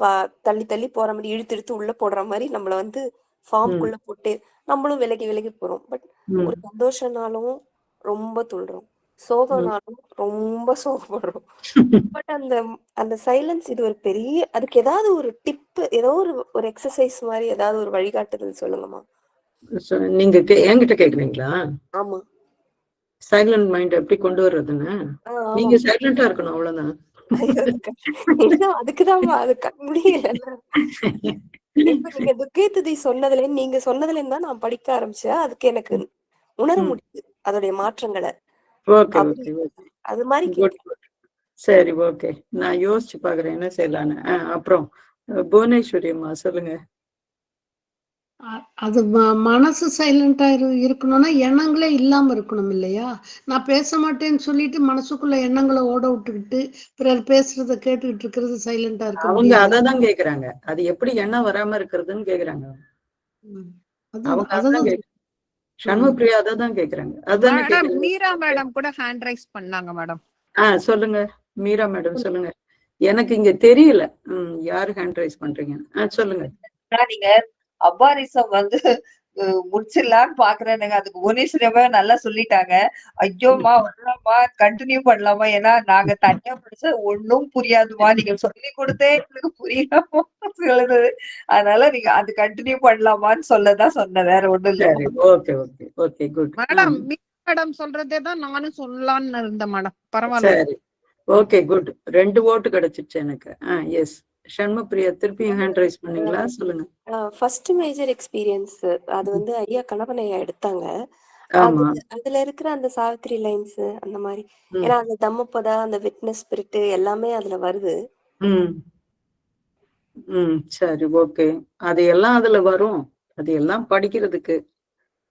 தள்ளி தள்ளி போற மாதிரி, இழுத்து உள்ள போடுற மாதிரி நம்மள வந்து ஃபார்ம்குள்ள போட்டு நம்மளும் விலகி போறோம். பட் ஒரு சந்தோஷனாலும் ரொம்ப துள்றோம், சோகம்னாலும் ரொம்ப சோகப்படுறோம். பட் அந்த சைலன்ஸ் இது ஒரு பெரிய, அதுக்கு ஏதாவது ஒரு டிப், ஏதோ ஒரு எக்ஸசைஸ் மாதிரி ஏதாவது ஒரு வழிகாட்டுதல் சொல்லுங்கம்மா. நீங்க என்கிட்ட கேக்குறீங்களா? ஆமா, சைலண்ட் மைண்ட் எப்படி கொண்டு வர்றதுன்னு. நீங்க சைலண்டா இருக்கணும், அவ்வளவுதான். அதுக்குதான் அது முடியல. நீங்க துர்க்கை துதி நீங்க சொன்னதுல இருந்தா நான் படிக்க ஆரம்பிச்சேன். அதுக்கு எனக்கு உணர முடியுது அதோடைய மாற்றங்களை. அது மாதிரி சரி, ஓகே, நான் யோசிச்சு பாக்குறேன் என்ன செய்யலான்னு. அப்புறம் புவனேஸ்வரி அம்மா சொல்லுங்க. அது மனசு சைலண்டா இருக்கணும்னா எண்ணங்களே இல்லாம இருக்கணும் இல்லையா? நான் பேச மாட்டேன்னு சொல்லிட்டு மனசுக்குள்ள எண்ணங்களை ஓட விட்டுக்கிட்டு பிறர் பேசுறத கேட்டுக்கிட்டு இருக்கிறது சைலண்டா இருக்கு. அவங்க அததான் கேக்குறாங்க, அது எப்படி எண்ணம் வராம இருக்கிறதுன்னு கேக்குறாங்க. சண்முகப்பிரியா அதான் கேக்குறாங்க. அதான் மீரா மேடம் கூட ஹேண்ட் ரைஸ் பண்ணாங்க மேடம். சொல்லுங்க மீரா மேடம் சொல்லுங்க. எனக்கு இங்க தெரியல யாரு ஹேண்ட் ரைஸ் பண்றீங்க. சொல்லுங்க. நீங்க அபாரிசம் வந்து முடிச்சிடலான்னு பாக்குறேனுங்க. அதுக்கு புவனேஸ்வரியாவே நல்லா சொல்லிட்டாங்க. ஐயோமா வரலாமா, கண்டினியூ பண்ணலாமா? ஏன்னா நாங்க தனியா படிச்சா ஒண்ணும் புரியாதுமா. நீங்க சொல்லி கொடுத்தே எங்களுக்கு புரியாம சொல்லுது. அதனால நீங்க அது கண்டினியூ பண்ணலாமான்னு சொல்லதான் சொன்னேன். வேற ஒண்ணும் இல்ல. சரி, okay okay okay, good. Madam madam சொல்றதே தான் நானும் சொல்லலாம்னு இருந்தேன் மேடம். பரவாயில்ல. சரி, ஓகே, குட். 2 ஓட்டு கிடைச்சிச்சு எனக்கு. எஸ், சண்முகப்பிரியா திருப்பி ஹேண்ட் ரைஸ் பண்ணீங்களா? சொல்லுங்க. ஃபர்ஸ்ட் மேஜர் எக்ஸ்பீரியன்ஸ் அது வந்து ஐயா கணவன் ஐயா எடுத்தாங்க. ஆமா. அதுல இருக்கிற அந்த சாவித்திரி லைன்ஸ் அந்த மாதிரி, ஏன்னா அந்த தம்மப்பதா, அந்த விட்னஸ் ஸ்பிரிட் எல்லாமே அதுல வருது. சரி, ஓகே. அது எல்லாம் அதுல வரும். அது எல்லாம் படிக்கிறதுக்கு.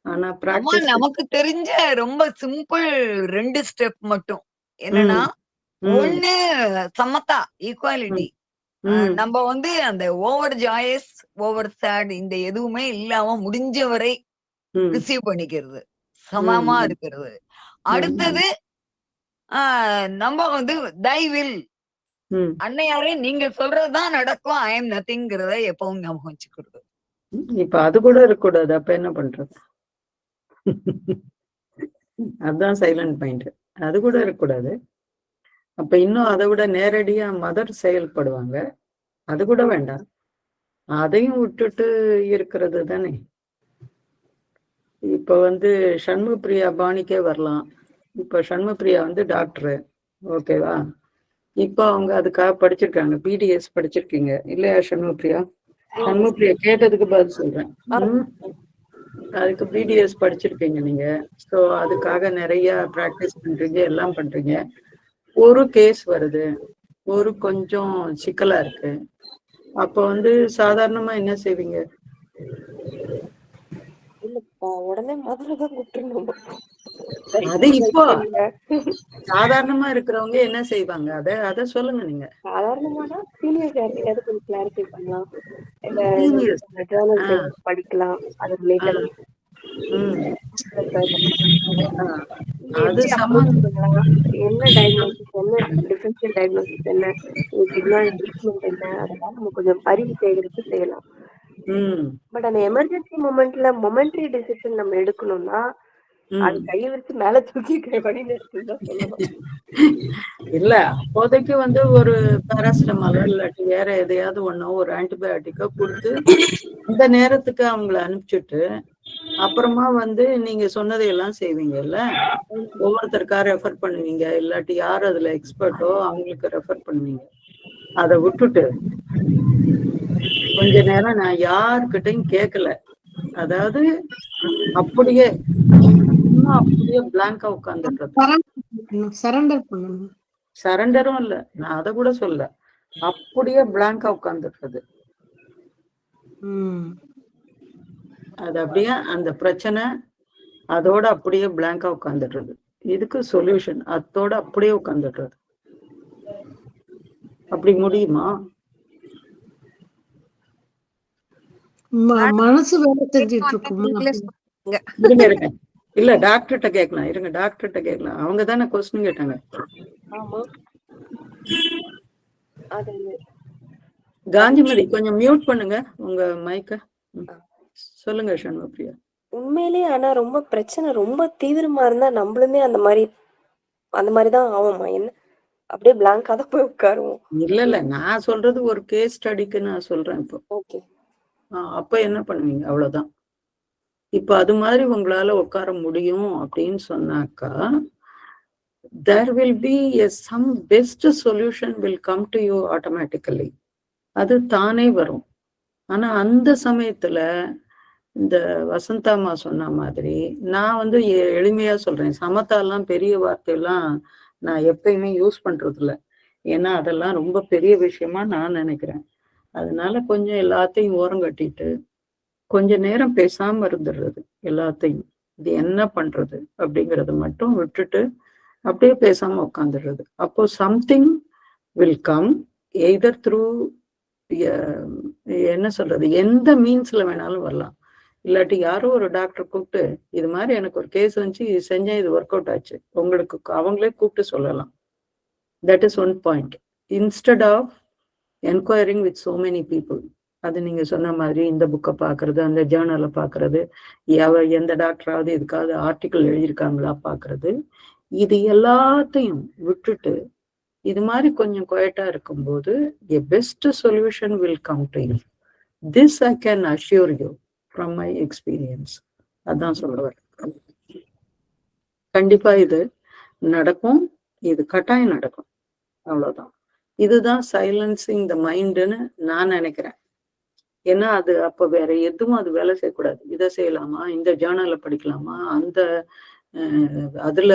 ஆனா பிராக்டிஸ் நமக்கு தெரிஞ்ச ரொம்ப சிம்பிள் 2 ஸ்டெப் மட்டும் என்னன்னா, ஒண்ணு சமத்தா, ஈக்குவாலிட்டி. நம்ம வந்து அந்த ஓவர் ஜாயஸ், ஓவர் சேட் இந்த எதுவுமே இல்லாம முடிஞ்சவரை ரிசீவ் பண்ணிக்கிறது, சமமா இருக்கிறது. அடுத்தது நம்ம வந்து தைவில் அன்னையாரே நீங்க சொல்றதுதான் நடக்கும், ஐ எம் நத்திங்கிறத எப்பவும் ஞாபகம் வச்சுக்கிறது. இப்ப அது கூட இருக்கக்கூடாது. அப்ப என்ன பண்றது? அதுதான் சைலண்ட் பாயிண்ட். அது கூட இருக்கக்கூடாது. அப்ப இன்னும் அதை விட நேரடியா மதர் செயல்படுவாங்க. அது கூட வேண்டாம். அதையும் விட்டுட்டு இருக்கிறது தானே. இப்ப வந்து சண்முகப்பிரியா பாணிக்கே வரலாம். இப்ப சண்முகப்பிரியா வந்து டாக்டரு, ஓகேவா? இப்ப அவங்க அதுக்காக படிச்சிருக்காங்க. பிடிஎஸ் படிச்சிருக்கீங்க இல்லையா சண்முகப்பிரியா? சண்முகப்பிரியா கேட்டதுக்கு பதில் சொல்றேன். அதுக்கு பிடிஎஸ் படிச்சிருக்கீங்க நீங்க. ஸோ அதுக்காக நிறைய ப்ராக்டிஸ் பண்றீங்க, எல்லாம் பண்றீங்க. ஒரு கேஸ் வருது, ஒரு கொஞ்சம் சிக்கலா இருக்கு. அப்ப வந்து சாதாரணமா என்ன செய்வீங்க? உடனே மதுரைதான் கூப்பிட்டுருந்தோம். அது இப்போ சாதாரணமா இருக்கிறவங்க என்ன செய்வாங்க? அத சொல்லுங்க நீங்க. சாதாரணமான சீனியர் யார்கிட்ட கொஞ்சம் கிளாரிஃபை பண்ணலாம், இல்ல படிக்கலாம், அது ரிலேட்டடா என்ன டயக்னோசிஸ், என்ன டிஃபரன்ஷியல் டயக்னோசிஸ், என்ன ட்ரீட்மெண்ட் என்ன, அதெல்லாம் நம்ம கொஞ்சம் அறிவு சேகரித்து செய்யலாம். பட் அந்த எமர்ஜென்சி மொமெண்ட்ல மொமெண்ட்ரி டிசிஷன் நம்ம எடுக்கணும்னா அது கையை வச்சு மேல தூக்கி வழி நிறுத்துதான் சொல்லணும். இல்ல, அப்போதைக்கு வந்து ஒரு பாராசிட்டமாலோ இல்லாட்டி வேற எதையாவது ஒண்ணோ ஒரு ஆன்டிபயோட்டிக்கோ கொடுத்து இந்த நேரத்துக்கு அவங்களை அனுப்பிச்சுட்டு அப்புறமா வந்து நீங்க சொன்னதையெல்லாம் செய்வீங்கல்ல. ஒவ்வொருத்தருக்கா ரெஃபர் பண்ணுவீங்க, இல்லாட்டி யார் அதுல எக்ஸ்பர்ட்டோ அவங்களுக்கு ரெஃபர் பண்ணுவீங்க. அதை விட்டுட்டு கொஞ்ச நேரம் நான் யாருக்கிட்டையும் கேட்கல, அதாவது அப்படியே பிளாங்கா உட்கார்ந்துட்டு சரண்டர் பண்ணணும். சரண்டரும் இல்ல, நான் அதை கூட சொல்ல, அப்படியே பிளாங்கா உட்கார்ந்துடுறது. அது அப்படியே அந்த பிரச்சனை அதோட அப்படியே பிளாங்கா உட்கார்ந்துடுறது. இதுக்கு சொல்யூஷன் அதோட அப்படியே உட்கார்ந்துடுறது. அப்படி முடியுமா? மனசு வேலை செஞ்சிட்டு இருக்குமா? இல்ல, டாக்டர்கிட்ட கேட்கலாம். இருங்க, டாக்டர்கிட்ட கேட்கலாம். அவங்க தானே கொஸ்டின் கேட்டாங்க. காந்திமதி கொஞ்சம் மியூட் பண்ணுங்க உங்க மைக்க. சொல்லுங்க சண்முகப்பிரியா. உண்மையிலேயே ஆனா ரொம்ப பிரச்சனை ரொம்ப தீவிரமா இருந்தா நம்மளுமே அந்த மாதிரிதான் ஆகுமா? என்ன அப்படியே பிளாங்கா தான் போய் உட்காருவோம். இல்ல, நான் சொல்றது ஒரு கேஸ் ஸ்டடிக்கு நான் சொல்றேன். இப்போ ஓகே, அப்ப என்ன பண்ணுவீங்க? அவ்வளவுதான். இப்ப அது மாதிரி உங்களால உட்கார முடியும் அப்படின்னு சொன்னாக்கா there will be some best solution will come to you automatically. அது தானே வரும். ஆனா அந்த சமயத்துல இந்த வசந்தாமா சொன்ன மாதிரி நான் வந்து எளிமையா சொல்றேன். சமத்தாலாம் பெரிய வார்த்தையெல்லாம் நான் எப்பயுமே யூஸ் பண்றது இல்லை. ஏன்னா அதெல்லாம் ரொம்ப பெரிய விஷயமா நான் நினைக்கிறேன். அதனால கொஞ்சம் எல்லாத்தையும் ஓரம் கட்டிட்டு கொஞ்ச நேரம் பேசாம இருந்துடுறது. எல்லாத்தையும் இது என்ன பண்றது அப்படிங்கறத மட்டும் விட்டுட்டு அப்படியே பேசாம உட்காந்துடுறது. அப்போ something will come either through என்ன சொல்றது, எந்த மீன்ஸ்ல வேணாலும் வரலாம். இல்லாட்டி யாரோ ஒரு டாக்டர் கூப்பிட்டு இது மாதிரி எனக்கு ஒரு கேஸ் வந்துச்சு, இது செஞ்சேன், இது ஒர்க் அவுட் ஆச்சு, உங்களுக்கு அவங்களே கூப்பிட்டு சொல்லலாம். That is one point. Instead of enquiring with so many people, அது நீங்க சொன்ன மாதிரி இந்த புக்கை பாக்குறது, அந்த ஜேர்னலை பாக்குறது, எந்த டாக்டராவது இதுக்காவது ஆர்டிக்கல் எழுதியிருக்காங்களா பாக்குறது, இது எல்லாத்தையும் விட்டுட்டு இது மாதிரி கொஞ்சம் குவைட்டா இருக்கும்போது a best solution will come to you. This I can assure you from my experience. அதான் சொல்லுவார். கண்டிப்பா இது நடக்கும், இது கட்டாயம் நடக்கும், அவ்வளவுதான். இதுதான் சைலன்சிங் த மைண்டுன்னு நான் நினைக்கிறேன். ஏன்னா அது அப்ப வேற எதுவும் அது வேலை செய்யக்கூடாது. இதை செய்யலாமா, இந்த ஜேர்னலை படிக்கலாமா, அந்த அதுல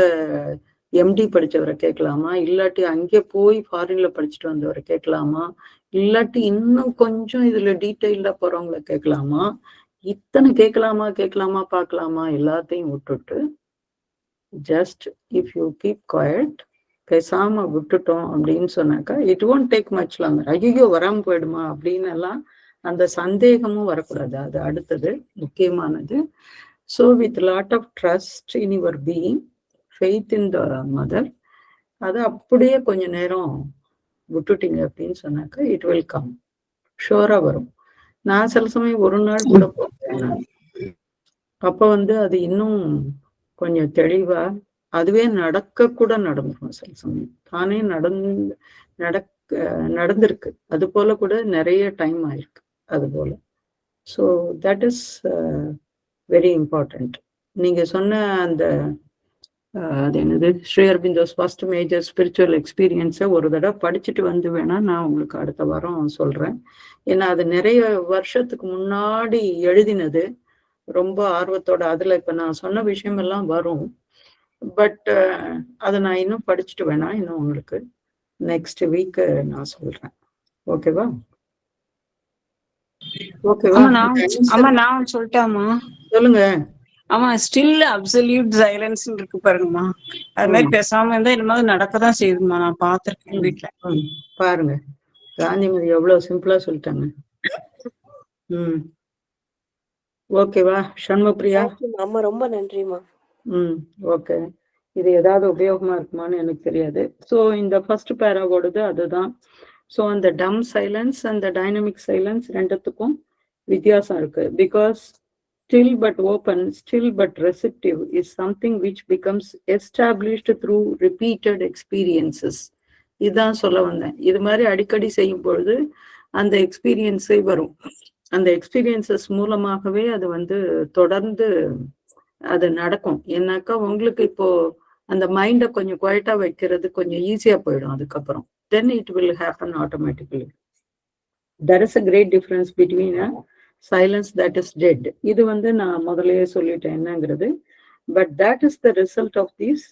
எம்டி படிச்சவரை கேட்கலாமா, இல்லாட்டி அங்கே போய் ஃபாரின்ல படிச்சுட்டு வந்தவரை கேட்கலாமா, இல்லாட்டி இன்னும் கொஞ்சம் இதுல டீட்டெயில்டா போறவங்களை கேட்கலாமா, இத்தனை கேட்கலாமா பார்க்கலாமா, எல்லாத்தையும் விட்டுட்டு just if you keep quiet, பேசாம விட்டுட்டோம் அப்படின்னு சொன்னாக்கா it won't take much longer. ஐயோ வராம போயிடுமா அப்படின்னு எல்லாம் அந்த சந்தேகமும் வரக்கூடாது. அது அடுத்தது முக்கியமானது. So with lot of trust in your being, faith in the mother, அதை அப்படியே கொஞ்ச நேரம் விட்டுட்டீங்க அப்படின்னு சொன்னாக்கா இட் வில் கம், ஷோரா வரும். நான் சில சமயம் ஒரு நாள் கூட போகிறேன், அப்ப அது இன்னும் கொஞ்சம் தெளிவா அதுவே நடக்க கூட நடந்துரும். சில சமயம் தானே நடந்திருக்கு. அது போல கூட நிறைய டைம் ஆயிருக்கு அது போல. So that is very important. நீங்க சொன்ன அந்த அது என்னது ஸ்ரீ அரபிந்தோஸ் ஃபர்ஸ்ட் மேஜர் ஸ்பிரிச்சுவல் எக்ஸ்பீரியன்ஸை ஒரு தடவை படிச்சுட்டு வேணா நான் உங்களுக்கு அடுத்த வாரம் சொல்றேன். ஏன்னா அது நிறைய வருஷத்துக்கு முன்னாடி எழுதினது, ரொம்ப ஆர்வத்தோட. அதுல இப்ப நான் சொன்ன விஷயம் எல்லாம் வரும், பட் அதை நான் இன்னும் படிச்சுட்டு வேணா இன்னும் உங்களுக்கு நெக்ஸ்ட் வீக் நான் சொல்றேன். ஓகேவா? ஓகேவா? நான் சொல்லட்டாமா? சொல்லுங்க. ஆமா, ஸ்டில் அப்சல்யூட் சைலன்ஸ் இருக்கு பாருங்கம்மா. அது மாதிரி பேசாம இருந்தா இனிமேல் நடக்கதான் செய்யுதுமா. நான் பாத்திருக்கேன் வீட்டுல. பாருங்க, காந்திமதி எவ்வளவு சிம்பிளா சொல்லிட்டாங்க. ஓகேவா சண்முகப்பிரியா? அம்மா ரொம்ப நன்றிமா. ஓகே. இது ஏதாவது உபயோகமா இருக்குமான்னு எனக்கு தெரியாது. ஸோ இந்த ஃபர்ஸ்ட் பேராவோடது அதுதான். ஸோ அந்த டம் சைலன்ஸ் அந்த டைனமிக் சைலன்ஸ் ரெண்டுத்துக்கும் வித்தியாசம் இருக்கு. Because still but open, still but receptive is something which becomes established through repeated experiences. இதான் சொல்ல வந்தேன். இது மாதிரி அடிக்கடி செய்யும் பொழுது அந்த எக்ஸ்பீரியன்ஸே வரும். அந்த எக்ஸ்பீரியன்சஸ் மூலமாகவே அது தொடர்ந்து அது நடக்கும். ஏன்னாக்கா உங்களுக்கு இப்போ அந்த மைண்டை கொஞ்சம் குவைட்டா வைக்கிறது கொஞ்சம் ஈஸியா போயிடும். அதுக்கப்புறம் then it will happen automatically. There is a great difference between a silence that is dead. இது நான் முதல்லயே சொல்லிட்டேன் என்னங்கிறது. But that is the result of these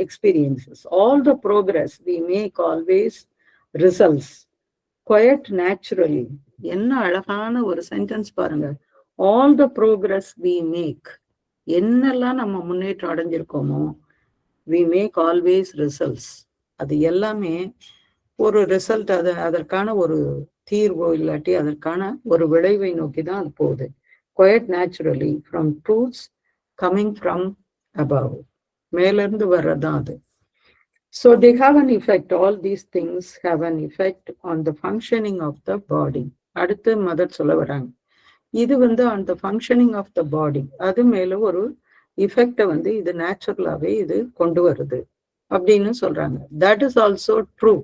experiences. All the progress we make always results quite naturally. என்ன அழகான ஒரு sentence பாருங்க. All the progress we make, என்னெல்லாம் நம்ம முன்னேற்றம் அடைஞ்சிருக்கோமோ, we make always results. அது எல்லாமே ஒரு ரிசல்ட், அதற்கான ஒரு தீர்வோ இல்லாட்டி அதற்கான ஒரு விளைவை நோக்கி தான் அது போகுது. quite naturally from truths coming from above, மேல இருந்து வர்றதுதான் அது. So they have an effect. All these things have an effect on the functioning of the body. அடுத்து மதர் சொல்ல வராங்க, இது on the functioning of the body, அது மேல ஒரு இஃபெக்டை இது நேச்சுரலாவே இது கொண்டு வருது அப்படின்னு சொல்றாங்க. that is also true.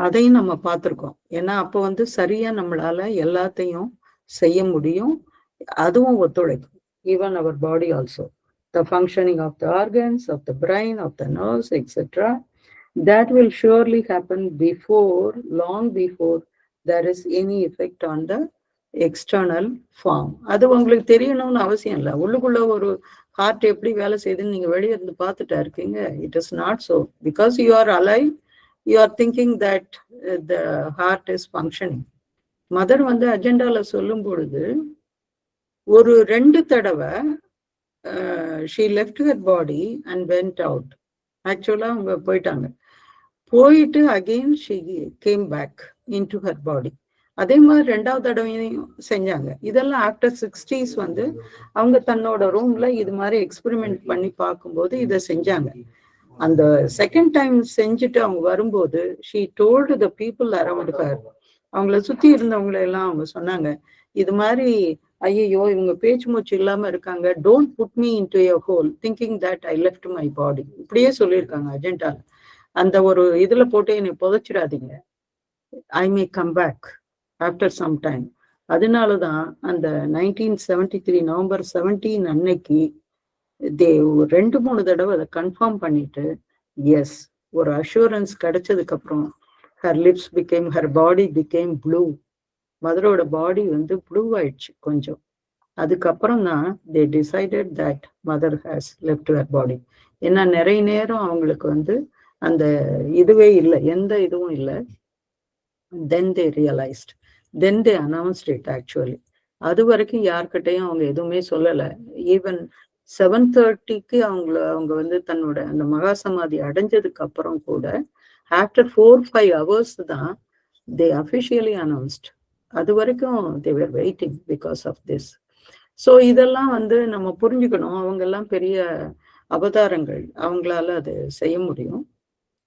அதையும் நம்ம பார்த்திருக்கோம். ஏன்னா அப்போ சரியா நம்மளால எல்லாத்தையும் செய்ய முடியும், அதுவும் ஒத்துழைக்கும். Even our body also, the functioning of the organs, of the brain, of the nerves, etc. That will surely happen before, long before there is any effect on the external form. அது உங்களுக்கு தெரியணும்னு அவசியம் இல்லை. உள்ளுக்குள்ள ஒரு heart எப்படி வேலை செய்யுதுன்னு நீங்க வெளியே இருந்து பார்த்துட்டா இருக்கீங்க. It is not so. Because you are alive, you are thinking that the heart is functioning. Mother அஜெண்டால சொல்லும் பொழுது ஒரு 2 தடவை she left her body and went out. ஆக்சுவலா அவங்க போயிட்டாங்க. போயிட்டு again she came back into her body. அதே மாதிரி 2வது தடவையும் செஞ்சாங்க. இதெல்லாம் ஆஃப்டர் 60s அவங்க தன்னோட ரூம்ல இது மாதிரி எக்ஸ்பெரிமெண்ட் பண்ணி பார்க்கும்போது இதை செஞ்சாங்க. அந்த செகண்ட் டைம் செஞ்சுட்டு அவங்க வரும்போது she told the people around her அவங்கள சுத்தி இருந்தவங்கள எல்லாம் அவங்க சொன்னாங்க, இது மாதிரி ஐயோ இவங்க பேச்சு மூச்சு இல்லாம இருக்காங்க, don't put me into a hole thinking that I left my body, இப்படியே சொல்லியிருக்காங்க அஜெண்டால. அந்த ஒரு இதுல போட்டு என்னை புதைச்சிடாதீங்க, I may come back after some time. அதனாலதான் அந்த 1973 நவம்பர் 17 அன்னைக்கு 2-3 தடவை அதை கன்ஃபார்ம் பண்ணிட்டு, எஸ், ஒரு அஷூரன்ஸ் கிடைச்சதுக்கு அப்புறம் her lips became, her body became blue. மதரோட பாடி வந்து ப்ளூ ஆயிடுச்சு கொஞ்சம். அதுக்கப்புறம் தான் they decided that mother has left her body. ஏன்னா நிறைய நேரம் அவங்களுக்கு வந்து அந்த இதுவே இல்லை, எந்த இதுவும் இல்லை. then they realized, then they announced it actually. அது வரைக்கும் யார்கிட்டையும் அவங்க எதுவுமே சொல்லலை. ஈவன் 7:30க்கு அவங்க வந்து தன்னோட அந்த மகாசமாதி அடைஞ்சதுக்கு அப்புறம் கூட ஆஃப்டர் 4-5 hours தான் they officially announced. அது வரைக்கும் they were waiting because of this. So இதெல்லாம் வந்து நம்ம புரிஞ்சுக்கணும். அவங்க எல்லாம் பெரிய அவதாரங்கள், அவங்களால அது செய்ய முடியும்.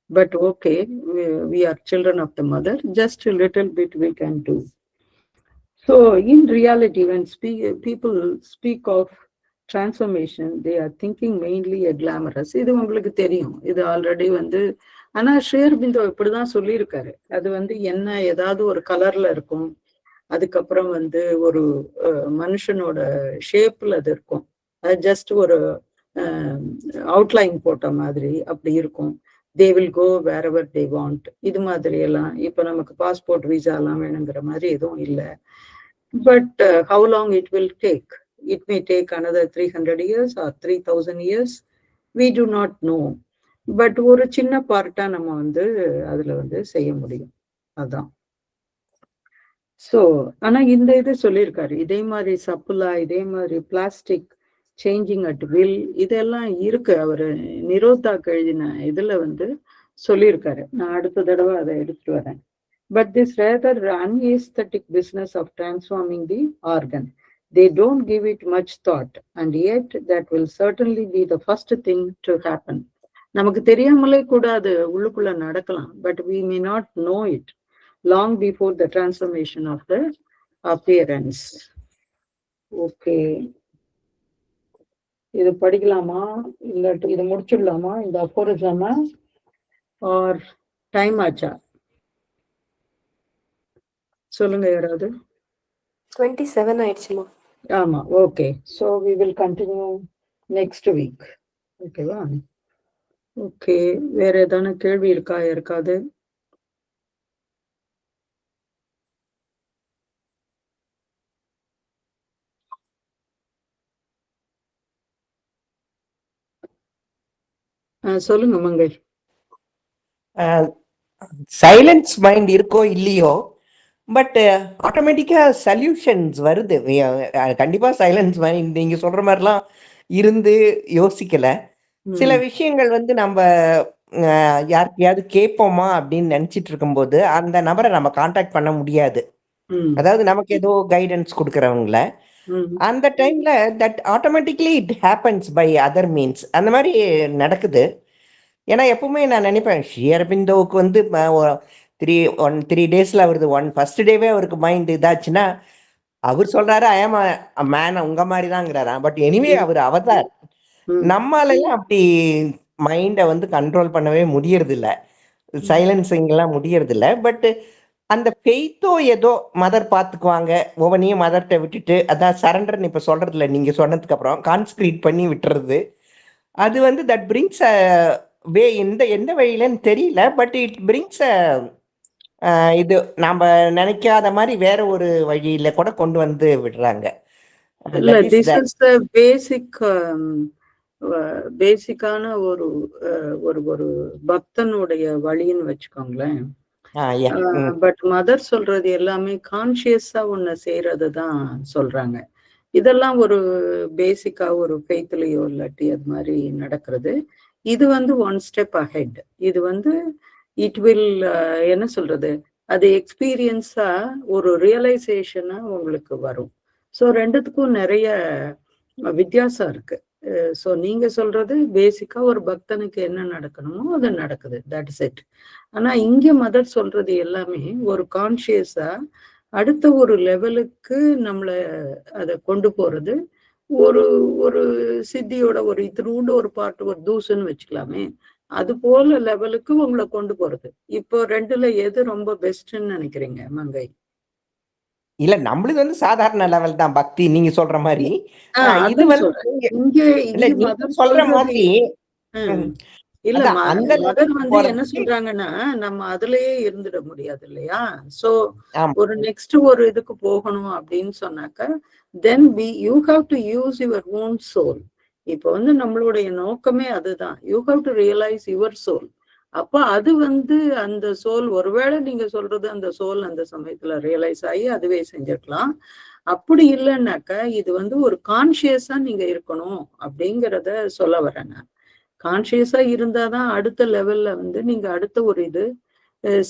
But okay, we are children of the mother, just a little bit we can do. So in reality, when people speak of transformation, they are thinking mainly a glamorous. இது உங்களுக்கு தெரியும், இது ஆல்ரெடி வந்து. ஆனா ஸ்ரீ அரபிந்தோ இப்படிதான் சொல்லியிருக்காரு. அது வந்து என்ன, ஏதாவது ஒரு கலர்ல இருக்கும், அதுக்கப்புறம் வந்து ஒரு மனுஷனோட ஷேப்ல அது இருக்கும், அது ஜஸ்ட் ஒரு அவுட்லைன் போட்ட மாதிரி அப்படி இருக்கும். they will go wherever they want. இது மாதிரி எல்லாம் இப்ப நமக்கு பாஸ்போர்ட் விசா எல்லாம் வேணுங்கிற மாதிரி எதுவும் இல்லை. But how long it will take? It may take another 300 years or 3000 years. We do not know. But ஒரு சின்ன பார்ட்டா நம்ம வந்து அதுல வந்து செய்ய முடியும், அதான். ஸோ ஆனா இந்த இது சொல்லியிருக்காரு, இதே மாதிரி சப்புலா, இதே மாதிரி பிளாஸ்டிக் சேஞ்சிங் அட் வில், இதெல்லாம் இருக்கு. அவரு நிரோதாக்கு எழுதின இதுல வந்து சொல்லியிருக்காரு. நான் அடுத்த தடவை அதை எடுத்துட்டு வரேன். But this rather unaesthetic business of transforming the organ, they don't give it much thought, and yet that will certainly be the first thing to happen. நமக்கு தெரியாமலே கூட அது உள்ளுக்குள்ள நடக்கலாம், but we may not know it long before the transformation of the appearance. Okay, இது படிக்கலாமா இல்ல இது முடிச்சிடலாமா இந்த அஃபோரிசமா, ஆர் டைம் ஆச்சா? சொல்லுங்க யாராவது. 27 ஆயிடுச்சுமா. ஆமா, okay. So we will continue next week. ஓகேவா? ஓகே, வேற ஏதான கேள்வி இருக்கா யாருக்காவது? சொல்லுங்க மங்கை. சைலன்ஸ் மைண்ட் இருக்கோ இல்லையோ, பட் ஆட்டோமேட்டிக்கா சொல்யூஷன்ஸ் வருது. கண்டிப்பா சைலன்ஸ் மைண்ட் நீங்க சொல்ற மாதிரிலாம் இருந்து யோசிக்கல. சில விஷயங்கள் வந்து நம்ம யாருக்கையாவது கேட்போமா அப்படின்னு நினைச்சிட்டு இருக்கும்போது அந்த நபரை நம்ம கான்டாக்ட் பண்ண முடியாது. அதாவது நமக்கு ஏதோ கைடன்ஸ் கொடுக்கறவங்கள அந்த டைம்ல that automatically it happens by other means. அந்த மாதிரி நடக்குது. ஏன்னா எப்பவுமே நான் நினைப்பேன், ஸ்ரீ அரபிந்தோவுக்கு வந்து 3 daysல வருது. ஃபர்ஸ்ட் டேவே அவருக்கு மைண்ட் இதாச்சுன்னா அவர் சொல்றாரு ஐ ஆம் அ மேன், உங்க மாதிரி தாங்கிறாரா. பட் எனிவே அவர் அவதார். நம்மளால அப்படி மைண்டை வந்து கண்ட்ரோல் பண்ணவே முடியறது இல்லை, சைலன்சிங் எல்லாம் முடியறது இல்லை. பட் அந்த ஃபெய்த்தோ ஏதோ மதர் பார்த்துக்குவாங்க, ஒவ்வொன்றையும் மதர்கிட்ட விட்டுட்டு, அதான் சரண்டர்னு இப்போ சொல்றது இல்லை, நீங்க சொன்னதுக்கு அப்புறம் கான்ஸ்கிரீட் பண்ணி விட்டுறது. அது வந்து தட் பிரிங்ஸ் அ வே, எந்த வழியிலன்னு தெரியல, பட் இட் பிரிங்ஸ் இது நாம நினைக்காத மாதிரி வேற ஒரு வழியில கூட கொண்டு வந்து விடுறாங்க. பேசிக்கான ஒரு ஒரு பக்தனுடைய வழின்னு வச்சுக்கோங்களேன். பட் மதர் சொல்றது எல்லாமே கான்சியஸா ஒண்ணு செய்யறதுதான் சொல்றாங்க. இதெல்லாம் ஒரு பேசிக்கா ஒரு ஃபெய்த்லயோ இல்லாட்டி அது மாதிரி நடக்கிறது. இது வந்து 1 step ahead. இது வந்து இட் வில் என்ன சொல்றது, அது எக்ஸ்பீரியன்ஸா ஒரு ரியலைசேஷனா உங்களுக்கு வரும். ஸோ ரெண்டுத்துக்கும் நிறைய வித்தியாசம் இருக்கு. ஸோ நீங்க சொல்றது பேசிக்கா ஒரு பக்தனுக்கு என்ன நடக்கணுமோ அது நடக்குது, தட் இஸ் இட். ஆனா இங்க மதர் சொல்றது எல்லாமே ஒரு கான்சியஸா அடுத்த ஒரு லெவலுக்கு நம்மளை அதை கொண்டு போறது. ஒரு ஒரு சித்தியோட ஒரு இத்தினூண்டு ஒரு பாட்டு, ஒரு தூசுன்னு வச்சுக்கலாமே, அது போல லெவலுக்கு உங்களை கொண்டு போறது. இப்போ ரெண்டுல எது ரொம்ப பெஸ்ட்ன்னு நினைக்கிறீங்க மங்கை? இல்ல நம்மளுது வந்து சாதாரண லெவல் தான் பக்தி, நீங்க சொல்ற மாதிரி. இது அதான் வந்து சொல்றேன். இங்க இல்ல இங்க நீங்க மதர் சொல்ற சொல்றது மாதிரி இல்ல, அதான் அந்த மதர் லெவலுக்கு வந்து என்ன போறதுக்கு சொல்றாங்கன்னா, நம்ம அதுலயே இருந்துட முடியாது இல்லையா? சோ ஆமா. ஒரு நெக்ஸ்ட் ஒரு இதுக்கு போகணும் அப்படின்னு சொன்னாக்க then you have to use your own soul. இப்போ வந்து நம்மளுடைய நோக்கமே அதுதான். You have to realise your soul. அப்ப அது வந்து அந்த சோல், ஒருவேளை நீங்க சொல்றது அந்த சோல் அந்த சமயத்துல ரியலைஸ் ஆகி அதுவே செஞ்சிருக்கலாம். அப்படி இல்லைன்னாக்க இது வந்து ஒரு கான்சியஸா நீங்க இருக்கணும் அப்படிங்கிறத சொல்ல வரேன் நான். கான்சியஸா இருந்தாதான் அடுத்த லெவல்ல வந்து நீங்க அடுத்த ஒரு இது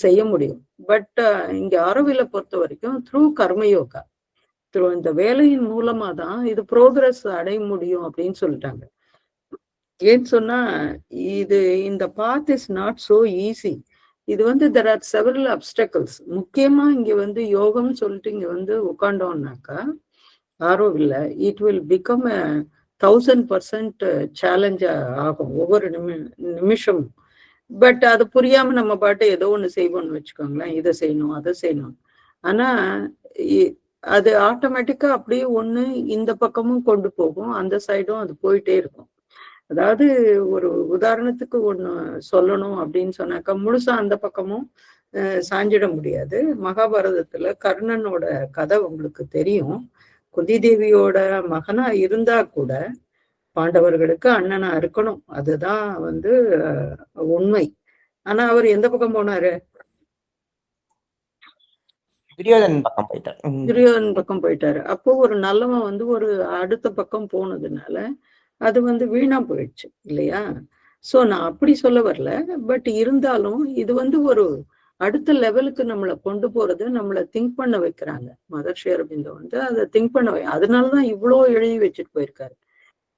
செய்ய முடியும். பட் இங்க ஆரோவில பொறுத்த வரைக்கும் த்ரூ கர்மயோகா, த்ரூ இந்த வேலையின் மூலமா தான் இது ப்ரோக்ரஸ் அடைய முடியும் அப்படின்னு சொல்லிட்டாங்க. ஏன்னு சொன்னா இது இந்த path is not so easy. இது வந்து தெர் ஆர் செவரல் அப்டக்கிள்ஸ். முக்கியமா இங்க வந்து யோகம்னு சொல்லிட்டு இங்க வந்து உட்காண்டோம்னாக்கா ஆரோவில்ல இட் வில் பிகம் 1000% சேலஞ்சா ஆகும் ஒவ்வொரு நிமிஷமும். பட் அது புரியாம நம்ம பாட்டு ஏதோ ஒண்ணு செய்வோம்னு வச்சுக்கோங்களேன், இதை செய்யணும் அதை செய்யணும். ஆனா அது ஆட்டோமேட்டிக்கா அப்படியே ஒண்ணு இந்த பக்கமும் கொண்டு போகும், அந்த சைடும் அது போயிட்டே இருக்கும். அதாவது ஒரு உதாரணத்துக்கு ஒண்ணு சொல்லணும் அப்படின்னு சொன்னாக்கா முழுசா அந்த பக்கமும் சாஞ்சிட முடியாது. மகாபாரதத்துல கர்ணனோட கதை உங்களுக்கு தெரியும். குந்தி தேவியோட மகனா இருந்தா கூட பாண்டவர்களுக்கு அண்ணனா இருக்கணும், அதுதான் வந்து உண்மை. ஆனா அவர் எந்த பக்கம் போனாரு? துரியோதனன் பக்கம் போயிட்டாரு. துரியோதனன் பக்கம் போயிட்டாரு. அப்போ ஒரு நல்லவன் வந்து ஒரு அடுத்த பக்கம் போனதுனால அது வந்து வீணா போயிடுச்சு இல்லையா? சோ நான் அப்படி சொல்ல வரல. பட் இருந்தாலும் இது வந்து ஒரு அடுத்த லெவலுக்கு நம்மளை கொண்டு போறது, நம்மளை திங்க் பண்ண வைக்கிறாங்க. மதர் ஸ்ரீ அரபிந்தோ வந்து அதை திங்க் பண்ண அதனாலதான் இவ்வளோ எழுதி வச்சுட்டு போயிருக்காரு.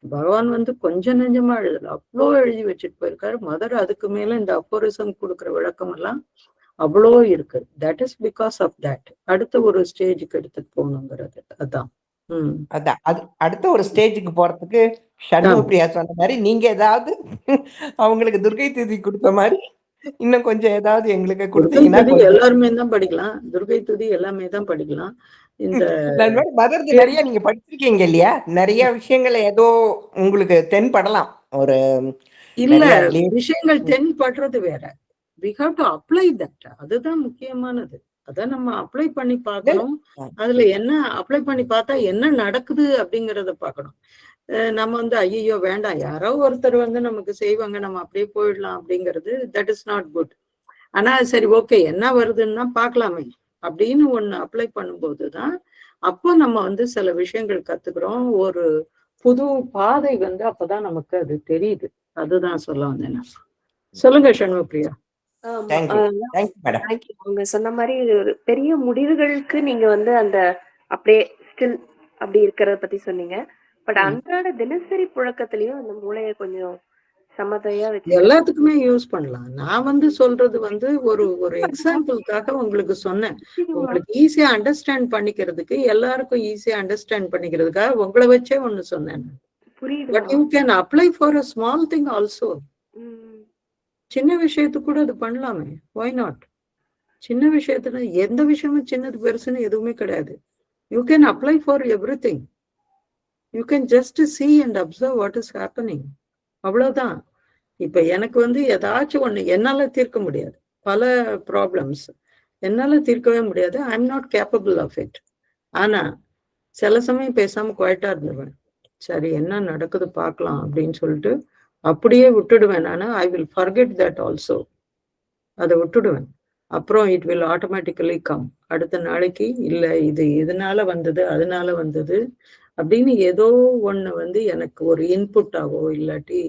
பகவான் வந்து கொஞ்சம் நெஞ்சமா எழுதல, அவ்வளோ எழுதி வச்சுட்டு போயிருக்காரு. மதர் அதுக்கு மேல இந்த அப்போரிசம் கொடுக்குற விளக்கம் எல்லாம் அவ்வளோ இருக்கு. That is because of that அடுத்த ஒரு ஸ்டேஜுக்கு எடுத்துட்டு போகணுங்கிறது. அதான் அதான் அது அடுத்த ஒரு ஸ்டேஜுக்கு போறதுக்கு சண்முகப்பிரியா சொன்ன மாதிரி நீங்க ஏதாவது அவங்களுக்கு துர்கை துதி கொடுத்த மாதிரி இன்னும் கொஞ்சம் ஏதாவது எங்களுக்கு கொடுத்தீங்கன்னா எல்லாருமே தான் படிக்கலாம். துர்கை துதி எல்லாமே தான் படிக்கலாம். இந்த மதர்து நிறைய நீங்க படிச்சிருக்கீங்க இல்லையா? நிறைய விஷயங்கள் ஏதோ உங்களுக்கு தென்படலாம். ஒரு இல்ல விஷயங்கள் தென்படுறது வேற. we have to apply that. அதுதான் முக்கியமானது. அத நம்ம அப்ளை பண்ணி பார்க்கணும். அதுல என்ன அப்ளை பண்ணி பார்த்தா என்ன நடக்குது அப்படிங்கறத பார்க்கணும். நம்ம வந்து ஐயோ வேண்டாம், யாரோ ஒருத்தர் வந்து நமக்கு செய்வாங்க, நம்ம அப்படியே போயிடலாம் அப்படிங்கிறது தட் இஸ் நாட் குட். ஆனா சரி ஓகே என்ன வருதுன்னா பார்க்கலாமே அப்படின்னு ஒண்ணு அப்ளை பண்ணும்போதுதான் அப்போ நம்ம வந்து சில விஷயங்கள் கத்துக்கிறோம். ஒரு புது பாதை வந்து அப்பதான் நமக்கு அது தெரியுது. அதுதான் சொல்ல வந்தேன். சொல்லுங்க சண்முகப்பிரியா. அவங்க சொன்ன மாதிரி ஒரு பெரிய முடிவுகளுக்கு நீங்க வந்து அந்த அப்படியே ஸ்டில் அப்படி இருக்கிறத பத்தி சொன்னீங்க. பட் அன்றாட தினசரி புழக்கத்திலயும் அந்த மூளையை கொஞ்சம் சமதையா வச்சு எல்லாத்துக்குமே யூஸ் பண்ணலாம். நான் வந்து சொல்றது வந்து ஒரு ஒரு எக்ஸாம்பிளுக்காக உங்களுக்கு சொன்னேன். உங்களுக்கு ஈஸியா அண்டர்ஸ்டாண்ட் பண்ணிக்கிறதுக்கு, எல்லாருக்கும் ஈஸியா அண்டர்ஸ்டாண்ட் பண்ணிக்கிறதுக்காக உங்களை வச்சே ஒண்ணு சொன்னேன். But you can apply for a small thing also. சின்ன விஷயத்துக்கு கூட அது பண்ணலாமே, why not? சின்ன விஷயத்துல எந்த விஷயமும் சின்னது பெருசுன்னு எதுவுமே கிடையாது. You can apply for everything. You can just see and observe what is happening. அவ்வளவுதான். இப்ப எனக்கு வந்து ஏதாச்சும் ஒண்ணு என்னால தீர்க்க முடியாது, பல ப்ராப்ளம்ஸ் என்னால தீர்க்கவே முடியாது. I am not capable of it. ஆனா சில சமயம் பேசாம குவைட்டா இருந்துருவேன். சரி என்ன நடக்குது பார்க்கலாம் அப்படின்னு சொல்லிட்டு அப்படியே விட்டுடுவேன். நானு I will forget that also. அதை விட்டுடுவேன். அப்புறம் இட் வில் ஆட்டோமேட்டிக்கலி கம். அடுத்த நாளைக்கு இல்லை இது இதனால வந்தது அதனால வந்தது அப்படின்னு ஏதோ ஒண்ணு வந்து எனக்கு ஒரு இன்புட்டாவோ இல்லாட்டி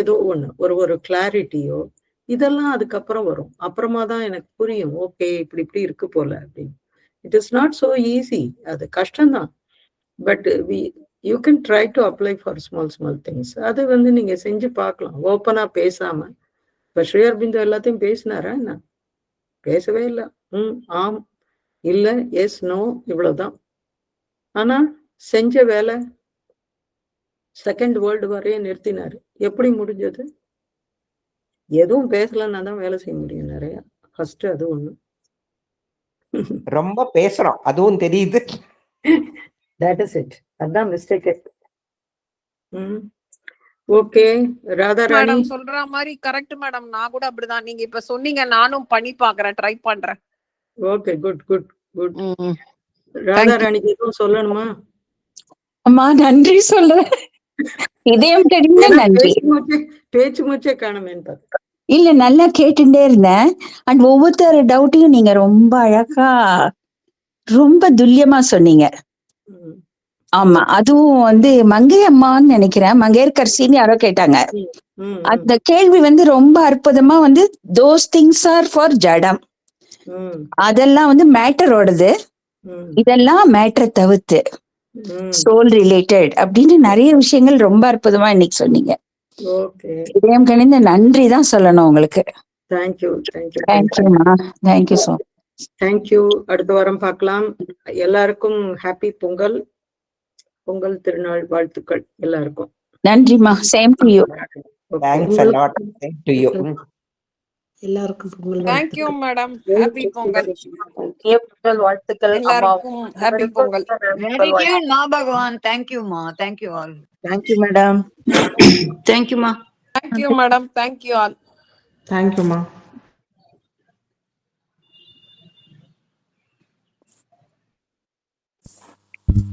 ஏதோ ஒண்ணு ஒரு கிளாரிட்டியோ இதெல்லாம் அதுக்கப்புறம் வரும். அப்புறமா தான் எனக்கு புரியும், ஓகே இப்படி இப்படி இருக்கு போல அப்படின்னு. It is not so easy. அது கஷ்டம்தான். But you can try to apply for small things. அது வந்து நீங்க செஞ்சு பார்க்கலாம், ஓப்பனா பேசாம. இப்ப ஸ்ரீ அரபிந்தோ எல்லாத்தையும் பேசினாரா என்ன? பேசவே இல்லை. ஆம், இல்ல, எஸ், நோ, இவ்வளவுதான். ஆனா செஞ்ச வேலை செகண்ட் வேர்ல்டு வாரையே நிறுத்தினாரு. எப்படி முடிஞ்சது? எதுவும் பேசலன்னா தான் வேலை செய்ய முடியும் நிறைய. ஃபர்ஸ்ட் அது ஒண்ணு. ரொம்ப பேசுறோம், அதுவும் தெரியுது. That is it. அதான் மிஸ்டேக். ஓகே ராதாராணி மேடம் சொல்ற மாதிரி கரெக்ட் மேடம். நான் கூட அப்படிதான், நீங்க இப்ப சொன்னீங்க, நானும் பண்ணி பாக்குறேன், ட்ரை பண்றேன். Okay, good good good. ராதாராணிக்கு எதுவும் சொல்லணுமா? அம்மா நன்றி சொல்றேன். இதயம் தெரிந்த நன்றி. பேச்சு மூச்சே காணுமேன்னு இல்ல, நல்லா கேட்டுட்டே இருந்தேன். அண்ட் ஒவ்வொருத்தர் டவுட்டையும் நீங்க ரொம்ப அழகா ரொம்ப துல்லியமா சொன்னீங்க. ஆமா, அதுவும் வந்து மங்கை அம்மான்னு நினைக்கிறேன், மங்கையர்கரசின்னு யாரோ கேட்டாங்க. அந்த கேள்வி வந்து ரொம்ப அற்புதமா வந்து தோஸ் திங்ஸ் ஆர் ஃபார் ஜடம், அதெல்லாம் வந்து மேட்டரோடது, இதெல்லாம் மேட்டரை தவிர்த்து சோல் ரிலேட்டட் அப்படின்னு நிறைய விஷயங்கள் ரொம்ப அற்புதமா இன்னைக்கு சொன்னீங்க. இதயம் கணிந்த நன்றி தான் சொல்லணும் உங்களுக்கு. தேங்க்யூ. தேங்க்யூமா, தேங்க்யூ சோ. தேங்க்யூ. அடுத்த வாரம் பார்க்கலாம். எல்லாருக்கும் ஹாப்பி பொங்கல், பொங்கல் திருநாள் வாழ்த்துக்கள் எல்லாருக்கும். நன்றிமா. Same to you. Thanks a lot. Thank to you. எல்லாருக்கும் Pongal thank you madam. Happy Pongal. Pongal வாழ்த்துக்கள். எல்லாருக்கும் ஹாப்பி பொங்கல். வெரி குட் மா பகவான். தேங்க்யூமா. Thank you all. Thank you madam. தேங்க்யூமா. Thank you madam. Thank you all. தேங்க்யூமா.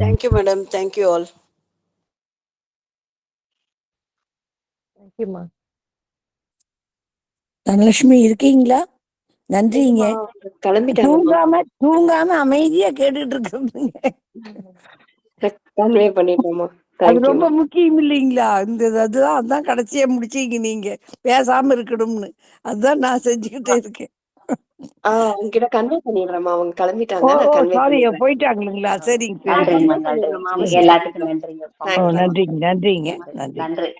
Thank you madam. Thank you all. தேங்க்யூமா. தனலட்சுமி இருக்கீங்களா? நன்றிங்க. கிளம்பிட்டாங்க. தூங்காம அமைதியா கேட்டுட்டு இருக்கீங்க. அது ரொம்ப முக்கியம் இல்லைங்களா? அதுதான் அதான் கடைசியா முடிச்சீங்க நீங்க, பேசாம இருக்கணும்னு. அதுதான் நான் செஞ்சுக்கிட்டே இருக்கேன். உங்ககிட்ட கன்வே பண்ணிடுறேம்மா, அவங்க கிளம்பிட்டாங்க. சாரி, போயிட்டாங்களா? சரிங்க. எல்லாத்துக்கும் நன்றிங்க. நன்றிங்க. நன்றிங்க. நன்றி. நன்றி.